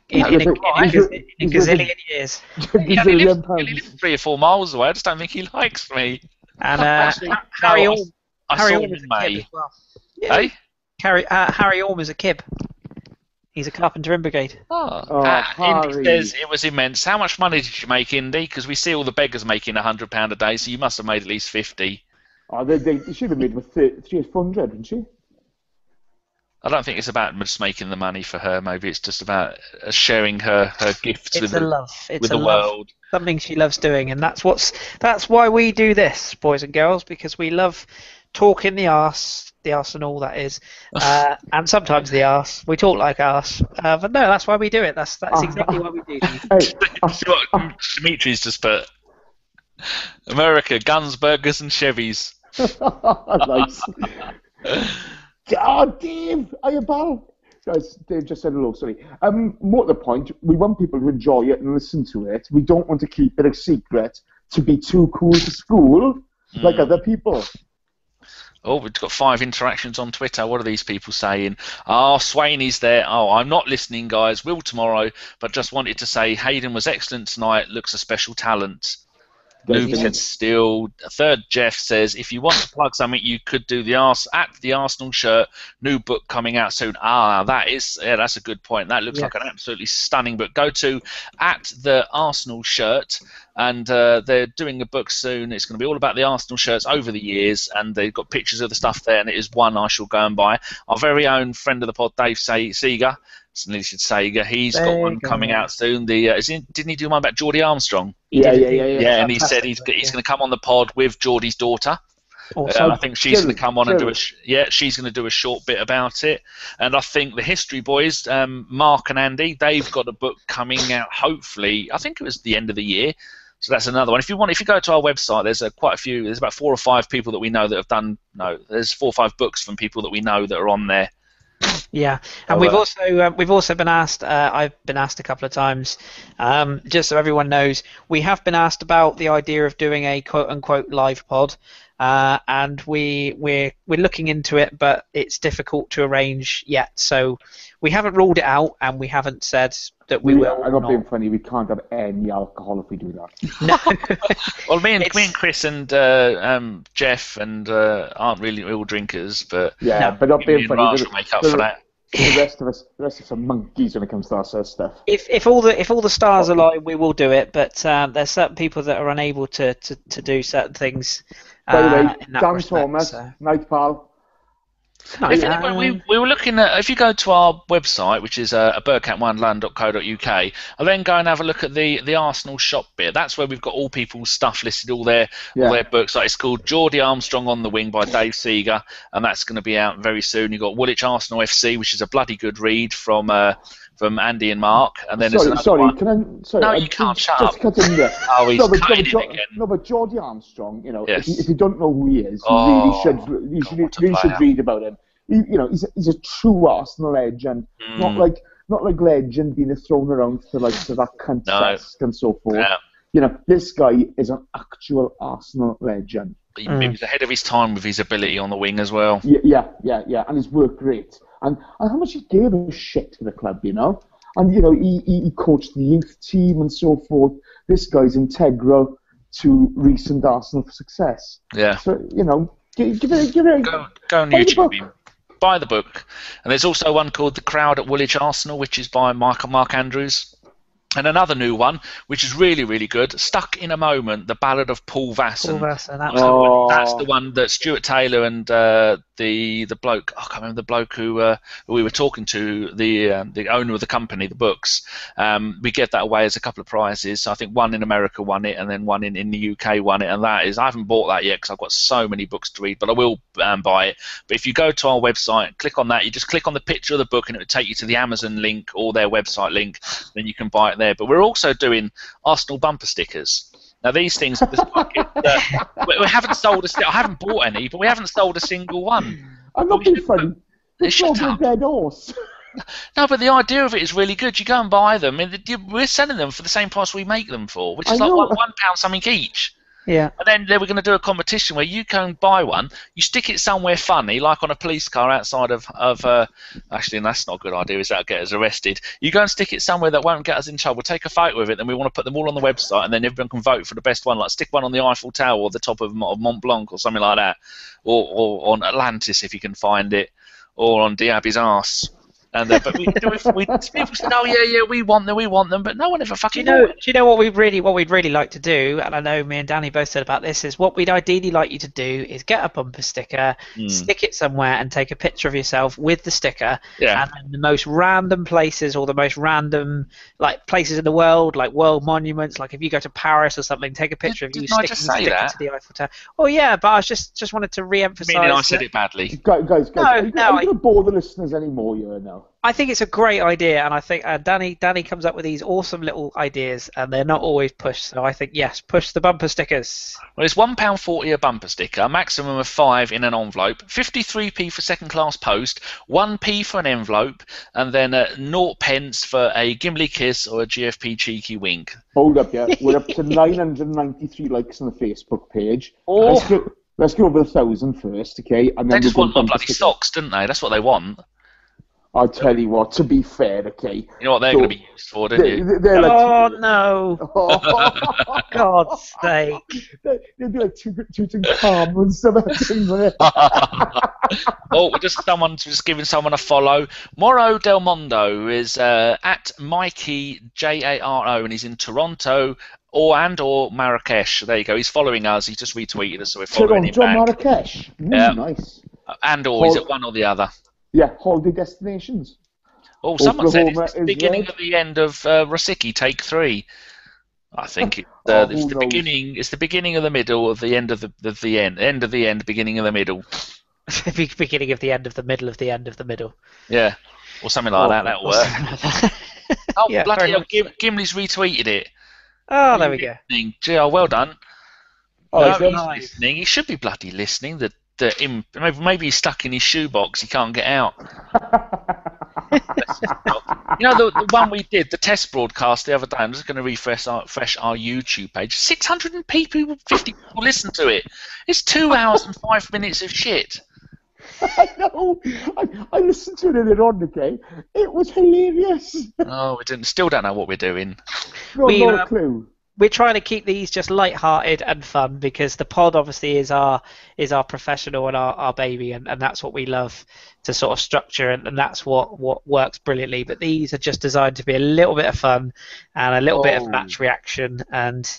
C: In a gazillion years.
B: He only lives 3 or 4 miles away. I just don't think he likes me.
C: And Harry Orm.
B: I saw him in May.
C: Yeah. Hey? Harry Orm is a kib. He's a carpenter in brigade.
B: Indy says it was immense. How much money did you make, Indy? Because we see all the beggars making £100 a day, so you must have made at least 50.
A: Oh, they should have made with 300, didn't she?
B: I don't think it's about just making the money for her. Maybe it's just about sharing her gifts with the world.
C: Something she loves doing, and that's why we do this, boys and girls, because we love talking the arse and all that is, and sometimes the arse. We talk like arse, but no, that's why we do it. That's exactly why we do it.
B: Hey, Dimitri's just put America, guns, burgers, and Chevys.
A: Nice. Oh, Dave, are you pal? Guys, Dave just said hello, sorry. More to the point, we want people to enjoy it and listen to it. We don't want to keep it a secret to be too cool to school like other people.
B: Oh, we've got 5 interactions on Twitter. What are these people saying? Oh, Swaney's there. Oh, I'm not listening, guys. Will tomorrow, but just wanted to say Hayden was excellent tonight. Looks a special talent. Noob said still. Third Jeff says if you want to plug something, you could do the Arsenal shirt. New book coming out soon. That's a good point. That looks like an absolutely stunning book. Go to @the Arsenal shirt, and they're doing a book soon. It's going to be all about the Arsenal shirts over the years, and they've got pictures of the stuff there, and it is one I shall go and buy. Our very own friend of the pod, Dave Seeger. Sega. He's got one coming out soon. Didn't he do one about Geordie Armstrong?
A: Yeah.
B: And he said he's going to come on the pod with Geordie's daughter. I think she's going to come on and do she's going to do a short bit about it. And I think the History Boys, Mark and Andy, they've got a book coming out. Hopefully, I think it was the end of the year. So that's another one. If you go to our website, there's quite a few. There's about 4 or 5 people that we know that have done. No, there's 4 or 5 books from people that we know that are on there.
C: Yeah, and we've also been asked. I've been asked a couple of times, just so everyone knows, we have been asked about the idea of doing a quote unquote live pod, and we're looking into it, but it's difficult to arrange yet. So we haven't ruled it out, and we haven't said that we will.
A: I'm not being funny. We can't have any alcohol if we do that.
C: No.
B: Well, me and Chris and Jeff and aren't really real drinkers, but
A: but not being funny.
B: Will make up for that.
A: The rest of us are monkeys when it comes to that sort of stuff.
C: If all the stars align, we will do it. But there's certain people that are unable to do certain things.
A: By the way, Dan Thomas, night pal.
B: We were looking at, if you go to our website, which is birdcamp1london.co.uk, and then go and have a look at the Arsenal shop bit. That's where we've got all people's stuff listed, all their books. Like, it's called Geordie Armstrong on the Wing by Dave Seeger, and that's going to be out very soon. You've got Woolwich Arsenal FC, which is a bloody good read from Andy and Mark, and then
A: sorry,
B: no, you can't. Shut up.
A: Just cut in there.
B: Oh, he's cutting it again.
A: No, but Geordie Armstrong, you know,
B: yes.
A: if you don't know who he is, you really should read about him. He's a true Arsenal legend, not like legend being thrown around for like to that contest and so forth.
B: Yeah.
A: You know, this guy is an actual Arsenal legend.
B: He was ahead of his time with his ability on the wing as well.
A: Yeah, and his work great. And how much he gave a shit for the club, you know? And, you know, he coached the youth team and so forth. This guy's integral to recent Arsenal success.
B: Yeah.
A: So, you know, give it
B: Go on YouTube. Buy the book. And there's also one called The Crowd at Woolwich Arsenal, which is by Mark Andrews. And another new one, which is really, really good, Stuck in a Moment, The Ballad of Paul Vasson.
C: That's
B: the one that Stuart Taylor and the bloke, I can't remember the bloke who we were talking to, the owner of the company, the books. We gave that away as a couple of prizes. So I think one in America won it, and then one in the UK won it. And I haven't bought that yet because I've got so many books to read, but I will buy it. But if you go to our website, click on that, you just click on the picture of the book and it will take you to the Amazon link or their website link, then you can buy it there. But we're also doing Arsenal bumper stickers. Now these things, we haven't sold I haven't bought any, but we haven't sold a single one.
A: I'm not being funny. It's not a dead horse.
B: No, but the idea of it is really good. You go and buy them, and we're selling them for the same price we make them for, which is like £1 something each.
C: Yeah.
B: And then we're going to do a competition where you can buy one, you stick it somewhere funny, like on a police car outside of actually, that's not a good idea, is that'll get us arrested. You go and stick it somewhere that won't get us in trouble, take a photo of it, and we want to put them all on the website, and then everyone can vote for the best one, like stick one on the Eiffel Tower or the top of Mont Blanc or something like that, or on Atlantis if you can find it, or on Diaby's arse. And but people said, "Oh yeah, we want them," but no one ever fucking.
C: Do you know what we'd really like to do? And I know me and Danny both said about this. Is what we'd ideally like you to do is get a bumper sticker, stick it somewhere, and take a picture of yourself with the sticker.
B: Yeah.
C: And then the most random places or the most random places in the world, like world monuments. Like if you go to Paris or something, take a picture of you sticking the sticker to the Eiffel Tower. Oh yeah, but I just wanted to re-emphasise.
B: Meaning I said it badly.
A: Guys, are you going to bore the listeners anymore? Now.
C: I think it's a great idea, and I think Danny comes up with these awesome little ideas, and they're not always pushed. So I think yes, push the bumper stickers.
B: Well, it's £1.40 a bumper sticker, maximum of 5 in an envelope, 53p for second class post, 1p for an envelope, and then 0p for a Gimli kiss or a GFP cheeky wink.
A: Hold up, yeah, we're up to 993 likes on the Facebook page.
C: Oh.
A: Let's go over 1,000 first, okay? And then
B: they just want my bloody socks, don't they? That's what they want.
A: I'll tell you what, to be fair, okay.
B: You know what they're going to be used for, don't you?
C: No. Oh, God's sake.
A: They'd be like Tutankhamun and stuff, wouldn't it?
B: Oh, just giving someone a follow. Moro Del Mondo is at Mikey Jaro, and he's in Toronto or Marrakesh. There you go. He's following us. He just retweeted us, so we're following him back.
A: Marrakesh.
B: Yeah.
A: Nice.
B: He's at one or the other.
A: Yeah, holiday destinations.
B: Oh, someone said it's the beginning of the end of Rosicky, take 3. I think it's the beginning. It's the beginning of the middle of the end of the end. End of the end, beginning of the middle.
C: Beginning of the end of the middle of the end of the middle.
B: Yeah, or something like that. That'll work. Oh, yeah, bloody hell! Gimli's retweeted it.
C: Oh, there we go.
B: Gee, well done.
A: Oh,
B: he's listening. He should be bloody listening. Maybe he's stuck in his shoebox. He can't get out. You know the one we did, the test broadcast the other day. I'm just going to refresh our YouTube page. 650 people listen to it. It's 2 hours and 5 minutes of shit.
A: I know. I listened to it earlier on, okay? It was hilarious.
B: Oh, we still don't know what we're doing.
A: Not a clue.
C: We're trying to keep these just light-hearted and fun because the pod obviously is our professional and our baby, and that's what we love to sort of structure, and that's what works brilliantly. But these are just designed to be a little bit of fun and a little bit of match reaction, and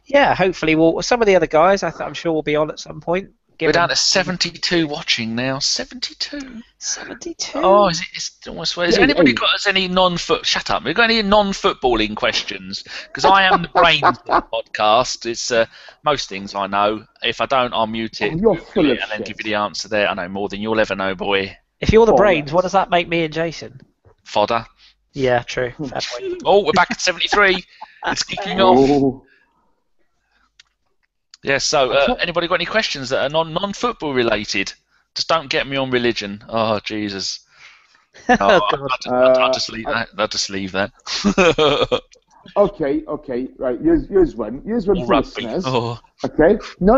C: yeah, hopefully some of the other guys I'm sure will be on at some point.
B: We're down to 72 watching now. 72.
C: 72.
B: Oh, it's almost. Has anybody got us any non-foot? Shut up. We've got any non-footballing questions? Because I am the brains of the podcast. It's most things I know. If I don't, I'll mute it,
A: you're full of
B: and then
A: shit.
B: give you the answer there. I know more than you'll ever know, boy.
C: If you're the brains, what does that make me and Jason?
B: Fodder.
C: Yeah, true. Fair point.
B: Oh, we're back at 73. It's kicking off. Yeah, so anybody got any questions that are non-football related? Just don't get me on religion. Oh, Jesus. Oh, I'll just leave that. I'll just leave that.
A: Okay, right. Here's one. Here's one for listeners.
B: Oh.
A: Okay. No.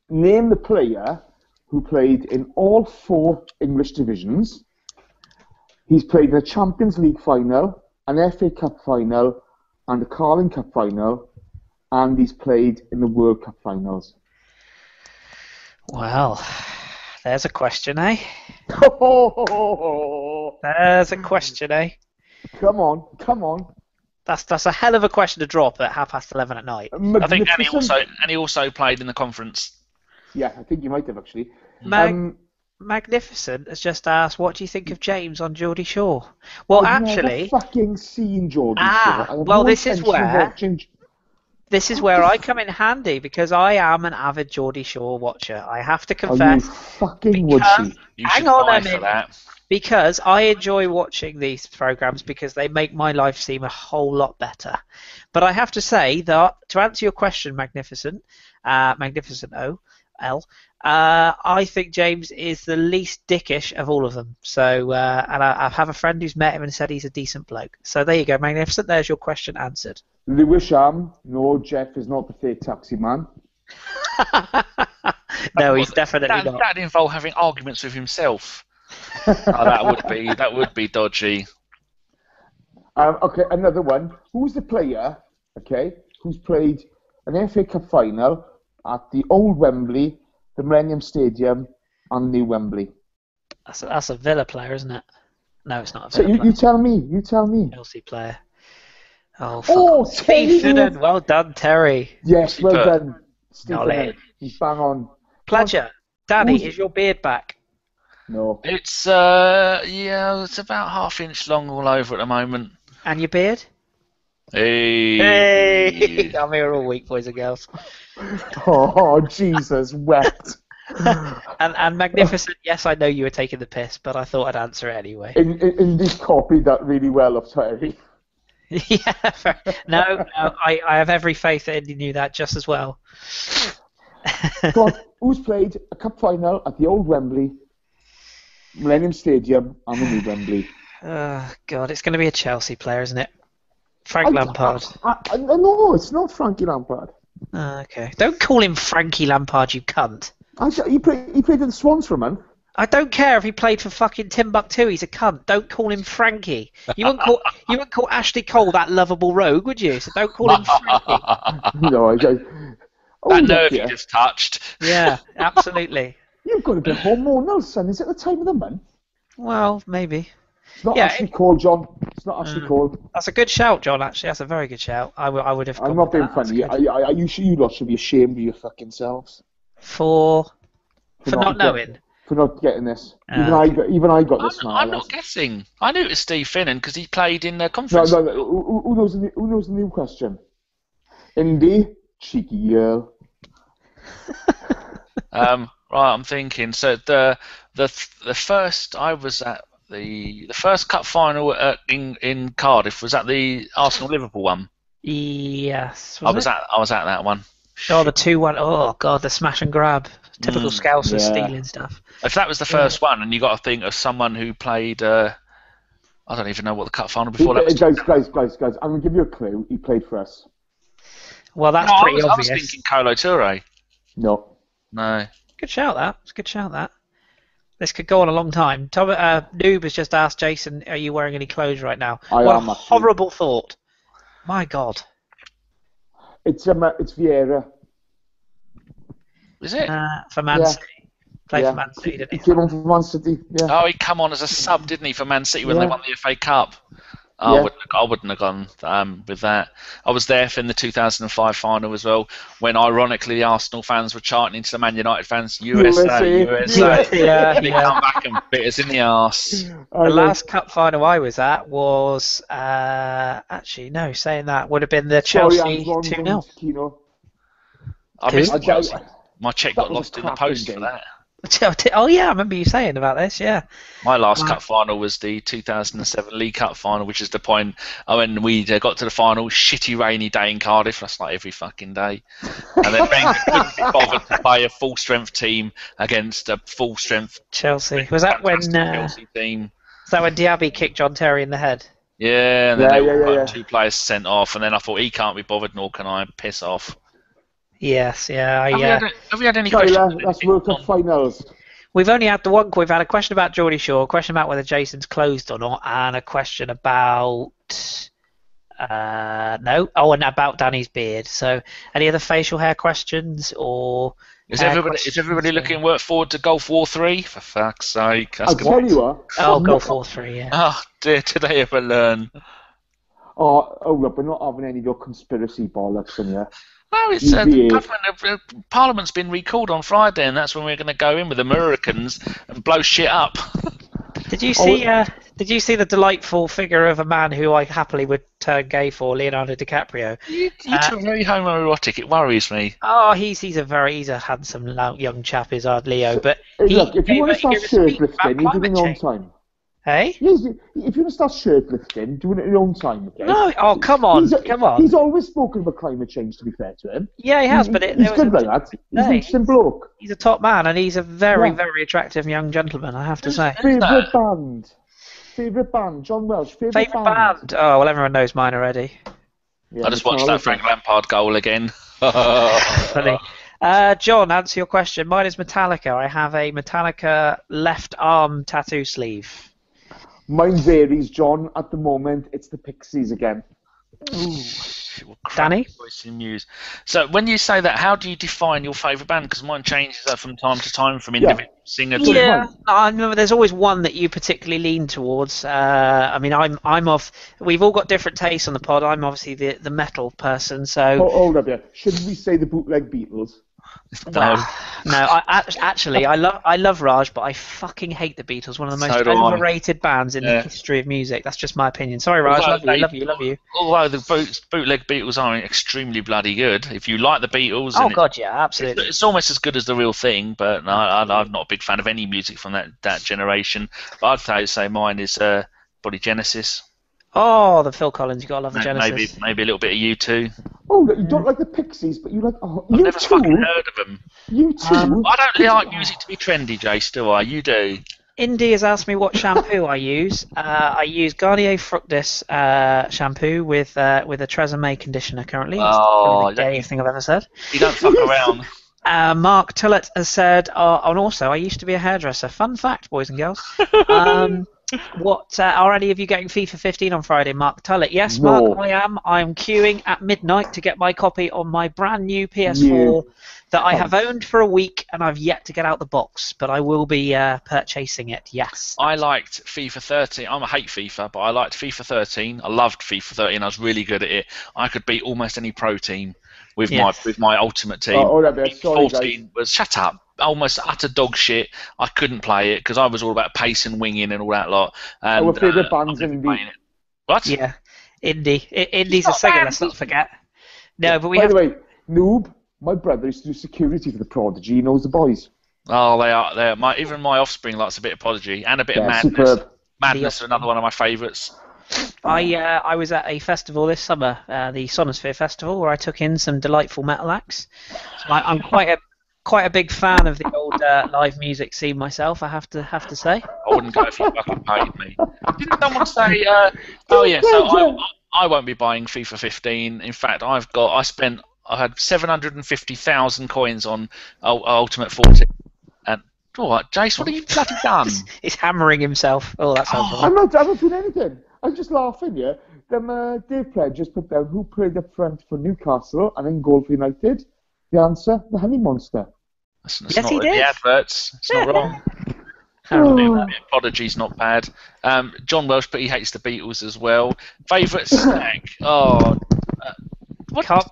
A: Name the player who played in all 4 English divisions. He's played in a Champions League final, an FA Cup final, and a Carling Cup final, and he's played in the World Cup finals.
C: Well, there's a question, eh? There's a question, eh?
A: Come on.
C: That's a hell of a question to drop at 11:30 at night.
B: I think Annie also played in the conference.
A: Yeah, I think you might have actually.
C: Magnificent has just asked, what do you think of James on Geordie Shore? Well,
A: I've
C: actually,
A: never fucking seen Geordie Shore.
C: Well, this is where I come in handy, because I am an avid Geordie Shore watcher. I have to confess.
A: You fucking would see.
C: Hang on a minute. Because I enjoy watching these programs because they make my life seem a whole lot better. But I have to say that, to answer your question, Magnificent O, L, I think James is the least dickish of all of them. So, and I have a friend who's met him and said he's a decent bloke. So there you go, Magnificent. There's your question answered.
A: Lewisham, no, Jeff is not the fake taxi man.
C: No, he's definitely not.
B: That'd involve having arguments with himself. That would be dodgy.
A: Okay, another one. Who's the player? Okay, who's played an FA Cup final at the old Wembley, the Millennium Stadium, and New Wembley?
C: That's a Villa player, isn't it? No, it's not a Villa player.
A: You tell me.
C: Chelsea player. Oh, Steve Finnan. Well done, Terry.
A: Yes, well done. Steve Finnan. He's bang on.
C: Pleasure. Danny, is your beard back?
A: No.
B: It's it's about ½ inch long all over at the moment.
C: And your beard?
B: Hey.
C: I'm here all week, boys and girls.
A: Oh, Jesus, wept.
C: and Magnificent, yes, I know you were taking the piss, but I thought I'd answer it anyway.
A: Indy copied that really well of Terry.
C: Yeah, no, I have every faith that Indy knew that just as well.
A: God, who's played a cup final at the old Wembley, Millennium Stadium, and the new Wembley?
C: God, it's going to be a Chelsea player, isn't it? Frank Lampard.
A: No, it's not Frankie Lampard.
C: Okay. Don't call him Frankie Lampard, you cunt.
A: He played in the Swans for a month.
C: I don't care if he played for fucking Timbuktu. He's a cunt. Don't call him Frankie. You wouldn't call Ashley Cole that lovable rogue, would you? So don't call him Frankie.
A: No,
B: that nerve you just touched.
C: Yeah, absolutely.
A: You've got a bit hormonal, son. Is it the time of the month?
C: Well, maybe.
A: It's not Ashley Cole, John. It's not Ashley Cole.
C: That's a good shout, John, actually. That's a very good shout. I would have.
A: I'm not being funny. You lot should be ashamed of your fucking selves.
C: For not knowing.
A: For not getting this. Even I got this now.
B: I'm not guessing. I knew it was Steve Finnan because he played in the conference.
A: No. Who knows the new question? Indy, cheeky girl.
B: Right, I'm thinking. So the first I was at the first cup final in Cardiff was at the Arsenal Liverpool one.
C: Yes.
B: I was at that one.
C: Oh, the 2-1. Oh God, the smash and grab. Typical Scousers stealing stuff.
B: If that was the first one, and you got to think of someone who played, I don't even know what the cup final before that was.
A: Guys, I'm going to give you a clue. He played for us.
C: Well, that's pretty obvious.
B: I was thinking Kolo Toure.
A: No.
C: Good shout, that. It's a good shout, that. This could go on a long time. Noob has just asked Jason, are you wearing any clothes right now? What a horrible thought. My God.
A: It's Vieira.
B: Is it?
C: For Man City. Played for Man City, didn't he?
A: He came on for Man City, yeah.
B: Oh, he come on as a sub, didn't he, for Man City when they won the FA Cup?
A: Yeah.
B: I wouldn't have gone with that. I was there for in the 2005 final as well, when ironically the Arsenal fans were chanting to the Man United fans, USA, USA.
C: Yeah,
B: They come back and bit us in the arse.
C: The last cup final I was at was actually no, saying that would have been the Chelsea 2-0.
B: I missed Chelsea. My cheque got lost in the post for that.
C: Oh yeah, I remember you saying about this. Yeah,
B: my last cup final was the 2007 League Cup final, which is the point when we got to the final. Shitty rainy day in Cardiff. That's like every fucking day. And then Wenger couldn't be bothered to play a full strength team against a full strength
C: Chelsea. Was that when
B: Chelsea team?
C: Was that when Diaby kicked John Terry in the head?
B: Yeah, and then they were 2 players sent off, and then I thought he can't be bothered, nor can I. Piss off.
C: Yes, yeah.
B: Have we had any questions?
A: That's World Cup finals.
C: We've only had the one. We've had a question about Geordie Shore, a question about whether Jason's closed or not, and a question about and about Danny's beard. So, any other facial hair questions or?
B: Is everybody looking forward to Gulf War 3? For fuck's sake!
A: I'll tell you what.
C: Gulf War 3, yeah.
B: Oh dear, did they ever learn?
A: Look, we're not having any of your conspiracy bollocks in here.
B: No, it's Parliament's been recalled on Friday, and that's when we're going to go in with Americans and blow shit up.
C: Did you see? Did you see the delightful figure of a man who I happily would turn gay for, Leonardo DiCaprio?
B: You two are very homoerotic. It worries me.
C: Oh, he's a handsome young chap, is our Leo. But
A: look, if you want to start shirtlifting, you do it in your own time.
C: Hey?
A: Yes, if you want to start shirtlifting, do it at your own time, okay?
C: No, come on.
A: He's always spoken about climate change, to be fair to him.
C: Yeah, he has, but
A: he's good like that. He's an interesting bloke.
C: He's a top man, and he's a very, very attractive young gentleman, I have to say.
A: Favourite band? John Welsh, favourite band?
C: Oh, well, everyone knows mine already.
B: Yeah, I just watched that Frank Lampard goal again.
C: Funny. John, answer your question. Mine is Metallica. I have a Metallica left arm tattoo sleeve.
A: Mine varies, John. At the moment, it's the Pixies again.
C: Ooh. Danny?
B: So when you say that, how do you define your favourite band? Because mine changes from time to time from individual singer to...
C: Yeah, I remember there's always one that you particularly lean towards. I mean, I'm off... We've all got different tastes on the pod. I'm obviously the metal person, so...
A: Hold up here. Shouldn't we say the bootleg Beatles?
C: No, I love Raj, but I fucking hate the Beatles. One of the most overrated bands in the history of music. That's just my opinion. Sorry, Raj. Love you.
B: Although the bootleg Beatles are extremely bloody good. If you like the Beatles,
C: absolutely.
B: It's almost as good as the real thing. But I'm not a big fan of any music from that generation. But I'd say mine is probably Genesis.
C: Oh, the Phil Collins, you gotta love the Genesis.
B: Maybe a little bit of U2.
A: Oh, you don't like the Pixies, but you like
B: I've never fucking heard of them.
A: U2.
B: I don't like music to be trendy, Jace, do I? You do.
C: Indy has asked me what shampoo I use. I use Garnier Fructis shampoo with a Tresemme conditioner currently. It's the gayest thing I've ever said.
B: You don't fuck around.
C: Mark Tullett has said, and also I used to be a hairdresser. Fun fact, boys and girls. What are any of you getting FIFA 15 on Friday, Mark Tullett? Yes,
A: No.
C: Mark, I am. I'm queuing at midnight to get my copy on my brand new PS4 that I have owned for a week and I've yet to get out the box, but I will be purchasing it, yes.
B: I liked FIFA 13. I hate FIFA, but I liked FIFA 13. I loved FIFA 13. I was really good at it. I could beat almost any pro team with my ultimate team. 14 was shut up. Almost utter dog shit. I couldn't play it because I was all about pace and winging and all that lot. And,
A: our favourite band's Indie.
B: What?
C: Yeah, Indie. Indie's a singer, let's not forget. No, but
A: By the way, Noob, my brother used to do security for the Prodigy. He knows the boys.
B: Oh, they are. Even my offspring likes a bit of Prodigy and a bit of Madness.
A: Superb.
B: Madness is another one of my favourites.
C: I was at a festival this summer, the Sonosphere Festival, where I took in some delightful metal acts. So I'm quite a big fan of the old live music scene myself, I have to say. I
B: wouldn't go if you fucking paid me. Didn't someone say, so I won't be buying FIFA 15. In fact, I had 750,000 coins on Ultimate 14. And, what, Jace, what have you bloody done?
C: He's hammering himself. Oh, that's helpful.
A: I'm not doing anything. I'm just laughing, yeah. Dave Pledge just put down who played up front for Newcastle and in goal for United. The answer, the Honey Monster.
B: That's not he did. The adverts. It's not wrong. Prodigy's not bad. John Welsh, but he hates the Beatles as well. Favourite snack?
C: Can't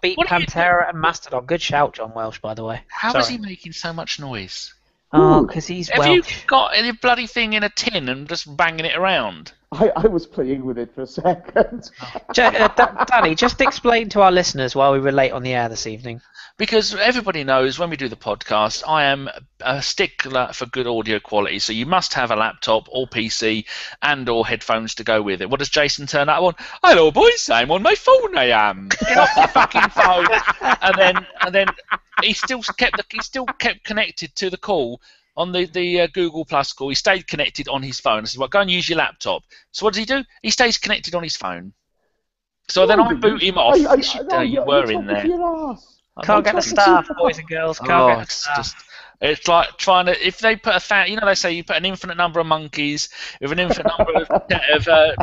C: beat Pantera and Mastodon. Good shout, John Welsh, by the way.
B: How is he making so much noise?
C: Oh, because he's Welsh.
B: Have you got any bloody thing in a tin and just banging it around?
A: I was playing with it for a second.
C: Danny, just explain to our listeners why we were late on the air this evening.
B: Because everybody knows when we do the podcast, I am a stickler for good audio quality, so you must have a laptop or PC and or headphones to go with it. What does Jason turn up on? Hello, boys, I'm on my phone, I am. Get off your fucking phone. And then he still kept connected to the call on the Google Plus call. He stayed connected on his phone. I said, well, go and use your laptop. So what does he do? He stays connected on his phone. So then I boot him off. You were in there.
C: Can't get the staff, boys and girls. Can't get the staff.
B: It's like trying to, if they put they say you put an infinite number of monkeys with an infinite number of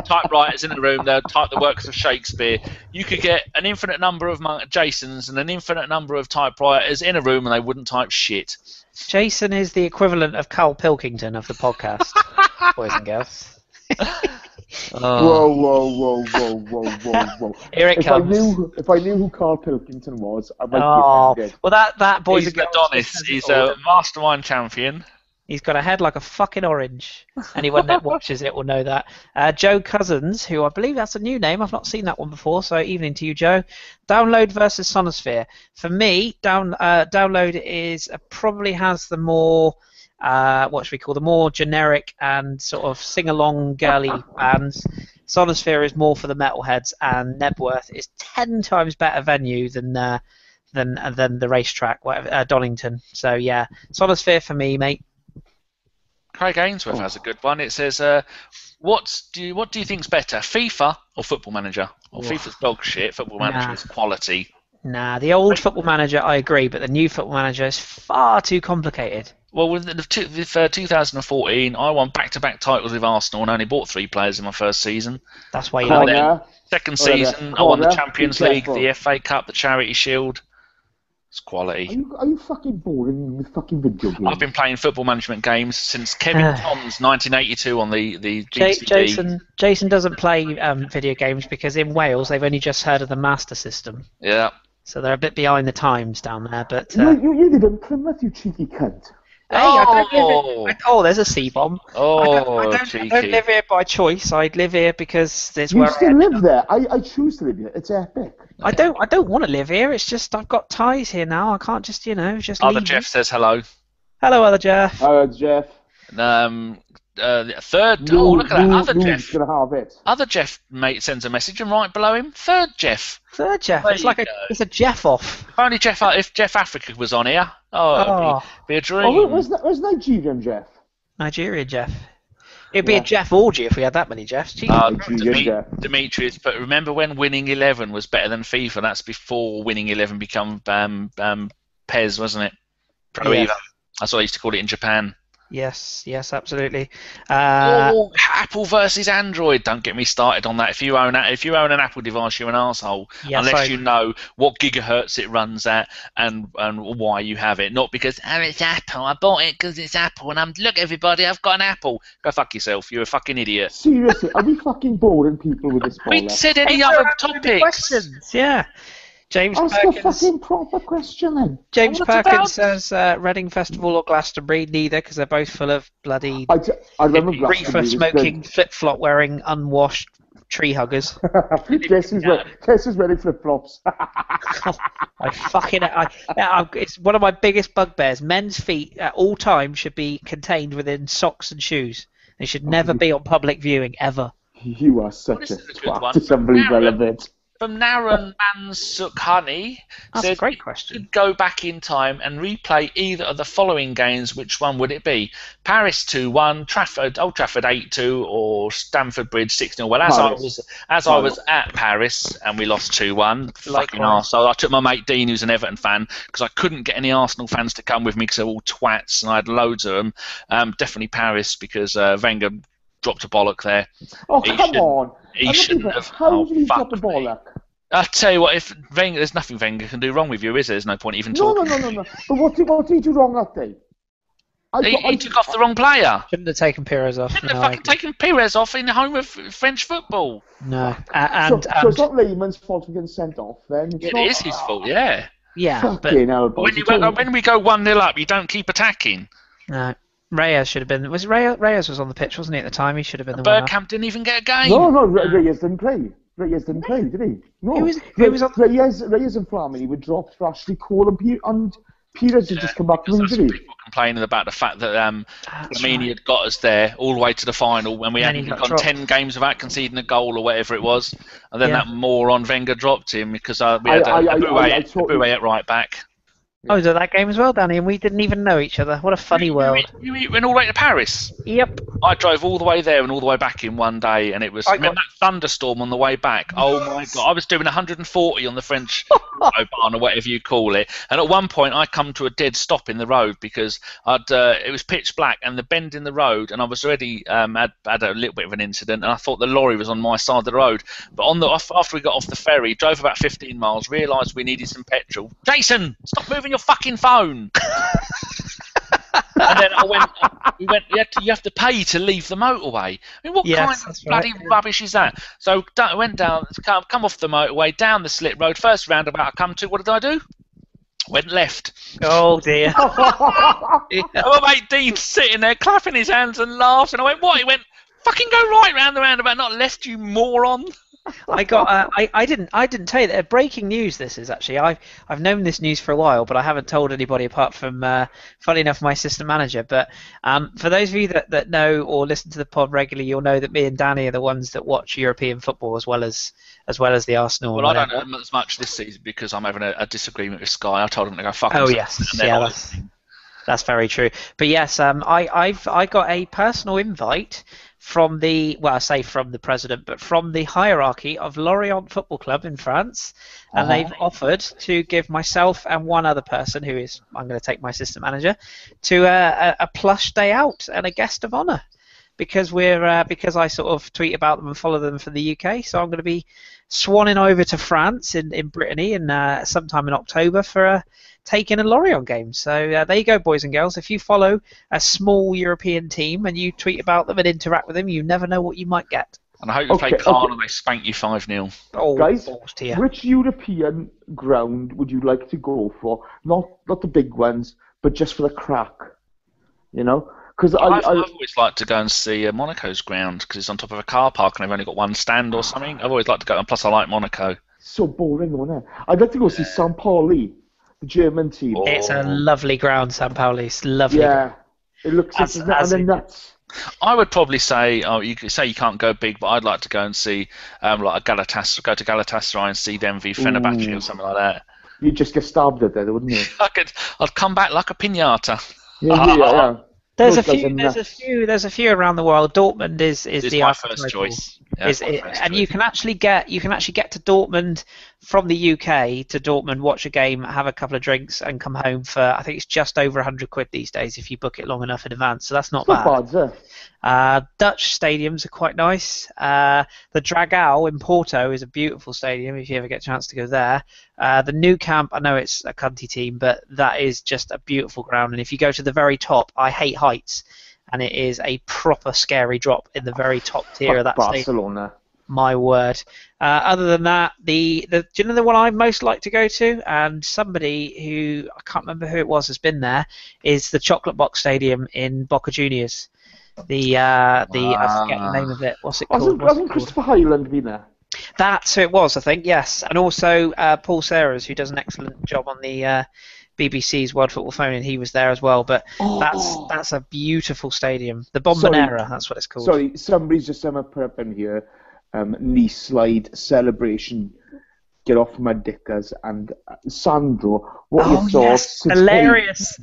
B: typewriters in a room, they'll type the works of Shakespeare. You could get an infinite number of Jasons and an infinite number of typewriters in a room and they wouldn't type shit.
C: Jason is the equivalent of Carl Pilkington of the podcast, boys and girls.
A: Whoa.
C: Here it comes.
A: If I knew who Carl Pilkington was, I might be offended.
C: Well, that boys and girls.
B: Adonis. He's a mastermind champion.
C: He's got a head like a fucking orange. Anyone that watches it will know that. Joe Cousins, who I believe that's a new name. I've not seen that one before. So evening to you, Joe. Download versus Sonosphere. For me, Download is probably has the more. What should we call the more generic and sort of sing-along girly bands. Sonosphere is more for the metalheads, and Nebworth is 10 times better venue than the racetrack, Donington. So yeah, Sonosphere for me, mate.
B: Craig Ainsworth has a good one. It says, what do you think's better, FIFA or Football Manager? Well, FIFA's dog shit. Football Manager is quality.
C: Nah, the old Football Manager, I agree, but the new Football Manager is far too complicated.
B: Well, with 2014, I won back-to-back titles with Arsenal and only bought 3 players in my first season.
C: That's why you like it.
B: Second season, I won the Champions League, the FA Cup, the Charity Shield. It's quality.
A: Are you fucking boring with fucking video games?
B: I've been playing football management games since Kevin Tom's 1982 on the GCD.
C: Jason doesn't play video games because in Wales they've only just heard of the Master System.
B: Yeah.
C: So they're a bit behind the times down there. But
A: you live in Plymouth, you cheeky cunt.
C: Hey, I don't live here. There's a C-bomb.
B: I
C: don't live here by choice. I live here because there's
A: where I still live there. I choose to live here. It's epic.
C: I don't want to live here. It's just I've got ties here now. I can't just just
B: Other
C: leave.
B: Jeff says hello.
C: Hello, other Jeff.
A: Hello, Jeff.
B: Third. Look at that. Other Jeff.
A: Gonna have it.
B: Other Jeff mate sends a message and right below him, third Jeff.
C: Third Jeff. It's like it's a Jeff off.
B: If only if Jeff Africa was on here. It'd be a dream.
A: Oh, was Nigerian Jeff?
C: Nigerian Jeff. It'd be a Jeff orgy if we had that many Jeffs.
B: Demetrius, but remember when Winning 11 was better than FIFA? That's before Winning 11 became PES, wasn't it? Pro Evo. That's what I used to call it in Japan.
C: Yes, absolutely.
B: Apple versus Android. Don't get me started on that. If you own an Apple device, you're an arsehole.
C: Yes,
B: unless you know what gigahertz it runs at and why you have it. Not because, it's Apple. I bought it because it's Apple. And look, everybody, I've got an Apple. Go fuck yourself. You're a fucking idiot.
A: Seriously, are we fucking boring people with this?
B: We said any other topics.
C: Questions. Yeah. James
A: Ask
C: Perkins.
A: a fucking proper question then.
C: James Perkins says Reading Festival or Glastonbury, neither, because they're both full of bloody
A: I remember
C: reefer smoking, flip-flop wearing, unwashed tree huggers.
A: Guess who's wearing flip-flops?
C: It's one of my biggest bugbears. Men's feet at all times should be contained within socks and shoes. They should never be on public viewing, ever.
A: You are such a twat. It's unbelievable relevant.
B: From Naran Mansukhani,
C: that's a great question.
B: Could go back in time and replay either of the following games. Which one would it be? Paris 2-1, Old Trafford 8-2, or Stamford Bridge 6-0. Well, as I was at Paris and we lost 2-1, fucking arsehole. I took my mate Dean, who's an Everton fan, because I couldn't get any Arsenal fans to come with me because they're all twats, and I had loads of them. Definitely Paris because Wenger dropped a bollock there.
A: Oh, come on.
B: He shouldn't have.
A: How did he drop the bollock?
B: I'll tell you what, if Wenger, there's nothing Wenger can do wrong with you, is there? There's no point even talking.
A: No. But what did he do wrong that day?
B: He took off the wrong player.
C: Shouldn't have taken Pires off.
B: Shouldn't have fucking taken Pires off in the home of French football.
C: No.
A: So it's not Lehmann's fault for getting sent off then?
B: It is his fault, yeah.
C: Yeah, but
B: when we go 1-0 up, you don't keep attacking.
C: No. Reyes should have been. Reyes was on the pitch, wasn't he, at the time? He should have been the one.
B: Bergkamp didn't even get a game.
A: No, Reyes didn't play. Reyes didn't play, did he? No.
C: Who was on...
A: Reyes and Flamini were dropped for Ashley Cole and Pires had just come back from injury.
B: People complaining about the fact that Flamini had got us there all the way to the final when we hadn't gone 10 games without conceding a goal or whatever it was, and then that moron Wenger dropped him because we had Aboué at right back.
C: I was at that game as well, Danny, and we didn't even know each other. What a funny world.
B: You went all the way to Paris?
C: Yep.
B: I drove all the way there and all the way back in one day, and it was that thunderstorm on the way back. Oh my God. I was doing 140 on the French Autobahn or whatever you call it, and at one point I come to a dead stop in the road because it was pitch black and the bend in the road, and I was already had a little bit of an incident, and I thought the lorry was on my side of the road. But after we got off the ferry, drove about 15 miles, realised we needed some petrol. Jason, stop moving your fucking phone. And then we went. You have to pay to leave the motorway. I mean, what kind of bloody rubbish is that? So I went down, come off the motorway, down the slip road, first roundabout I come to. What did I do? Went left.
C: Oh dear.
B: My mate Dean's sitting there clapping his hands and laughs, and I went, what? He went, fucking go right round the roundabout, not left, you moron.
C: I didn't tell you that. Breaking news. This is actually I've known this news for a while, but I haven't told anybody apart from funny enough my assistant manager. But for those of you that know or listen to the pod regularly, you'll know that me and Danny are the ones that watch European football as well as the Arsenal.
B: Well, I don't know as much this season because I'm having a disagreement with Sky. I told them to go fuck.
C: Oh yes, that's very true. But yes, I got a personal invite from the president, but from the hierarchy of Lorient Football Club in France, and they've offered to give myself and one other person, I'm going to take my assistant manager, to a plush day out and a guest of honour, because because I sort of tweet about them and follow them from the UK, so I'm going to be swanning over to France in Brittany in sometime in October for taking a Lorient game. So there you go, boys and girls. If you follow a small European team and you tweet about them and interact with them, you never know what you might get.
B: And I hope you play Caen and they spank you 5-0.
C: Oh,
A: guys, which European ground would you like to go for? Not the big ones, but just for the crack. You know? Because
B: I've always liked to go and see Monaco's ground because it's on top of a car park and they've only got one stand or something. I've always liked to go, and plus I like Monaco.
A: So boring, isn't it? I'd like to go see St. Pauli, the German team.
C: Oh. It's a lovely ground, St. Pauli. It's lovely.
A: Yeah, it looks nuts.
B: I would probably say, you could say you can't go big, but I'd like to go and see go to Galatasaray and see them v Fenerbahce or something like that.
A: You'd just get stabbed at there, wouldn't you?
B: I'd come back like a piñata.
A: Yeah.
C: There's a few around the world. Dortmund is the
B: my first choice.
C: And you can actually get to Dortmund from the UK to Dortmund, watch a game, have a couple of drinks, and come home for, I think it's just over £100 these days if you book it long enough in advance. So that's not bad. Dutch stadiums are quite nice. The Dragao in Porto is a beautiful stadium if you ever get a chance to go there. The Nou Camp, I know it's a cunty team, but that is just a beautiful ground. And if you go to the very top, I hate heights, and it is a proper scary drop in the very top tier of that
A: Barcelona.
C: Stadium. My word. Other than that, do you know the one I most like to go to? And somebody who, I can't remember who it was, has been there, is the Chocolate Box Stadium in Boca Juniors. I forget the name of it. What's it called?
A: Hasn't Christopher Highland been there?
C: That's who it was, I think, yes. And also Paul Serres, who does an excellent job on the BBC's World Football Phone, and he was there as well. But that's a beautiful stadium. The Bombonera, that's what it's called.
A: Sorry, somebody's just put up in here. Knee slide celebration. Get off my dickers. And Sandro, what are your thoughts?
C: Yes, hilarious.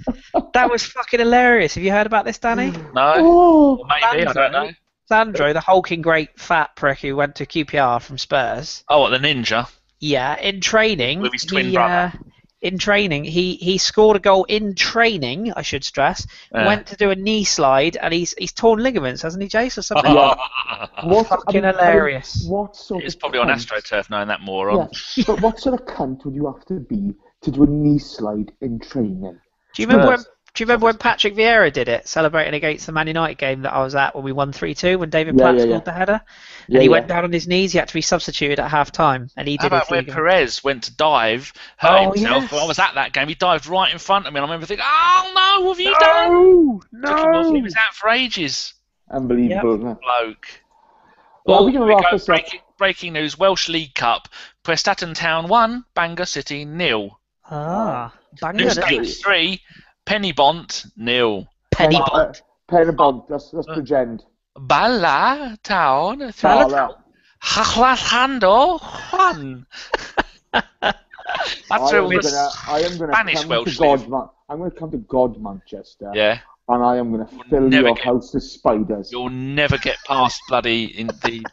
C: That was fucking hilarious. Have you heard about this, Danny?
B: No. Maybe, I don't know.
C: Sandro, the hulking great fat prick who went to QPR from Spurs.
B: Oh, what, the ninja?
C: Yeah, in training.
B: With his twin brother.
C: In training, he scored a goal in training, I should stress. Went to do a knee slide, and he's torn ligaments, hasn't he, Jace, or something? Hilarious.
B: It's probably on AstroTurf knowing that moron.
A: Yeah, but what sort of cunt would you have to be to do a knee slide in training?
C: Do you remember Do you remember when Patrick Vieira did it, celebrating against the Man United game that I was at when we won 3-2 when David Platt scored the header? And he went down on his knees. He had to be substituted at half-time. And he did. How about
B: where Perez went to dive, hurt himself? Yes. I was at that game. He dived right in front of me. And I remember thinking, oh, no, what have you done?
A: No!
B: He was out for ages.
A: Unbelievable.
B: Yep. Bloke.
A: Well, we're going to wrap this up.
B: Breaking news, Welsh League Cup. Preston Town 1, Bangor City 0.
C: Bangor
B: New States 3, Pennybont 0.
C: Pennybont.
A: Pennybont, that's Bridgend.
B: Bala Town 3. Hachlando 1. That's Spanish Welsh.
A: I'm going to come to God, Manchester.
B: Yeah.
A: And I am going to fill your house with spiders.
B: You'll never get past bloody in the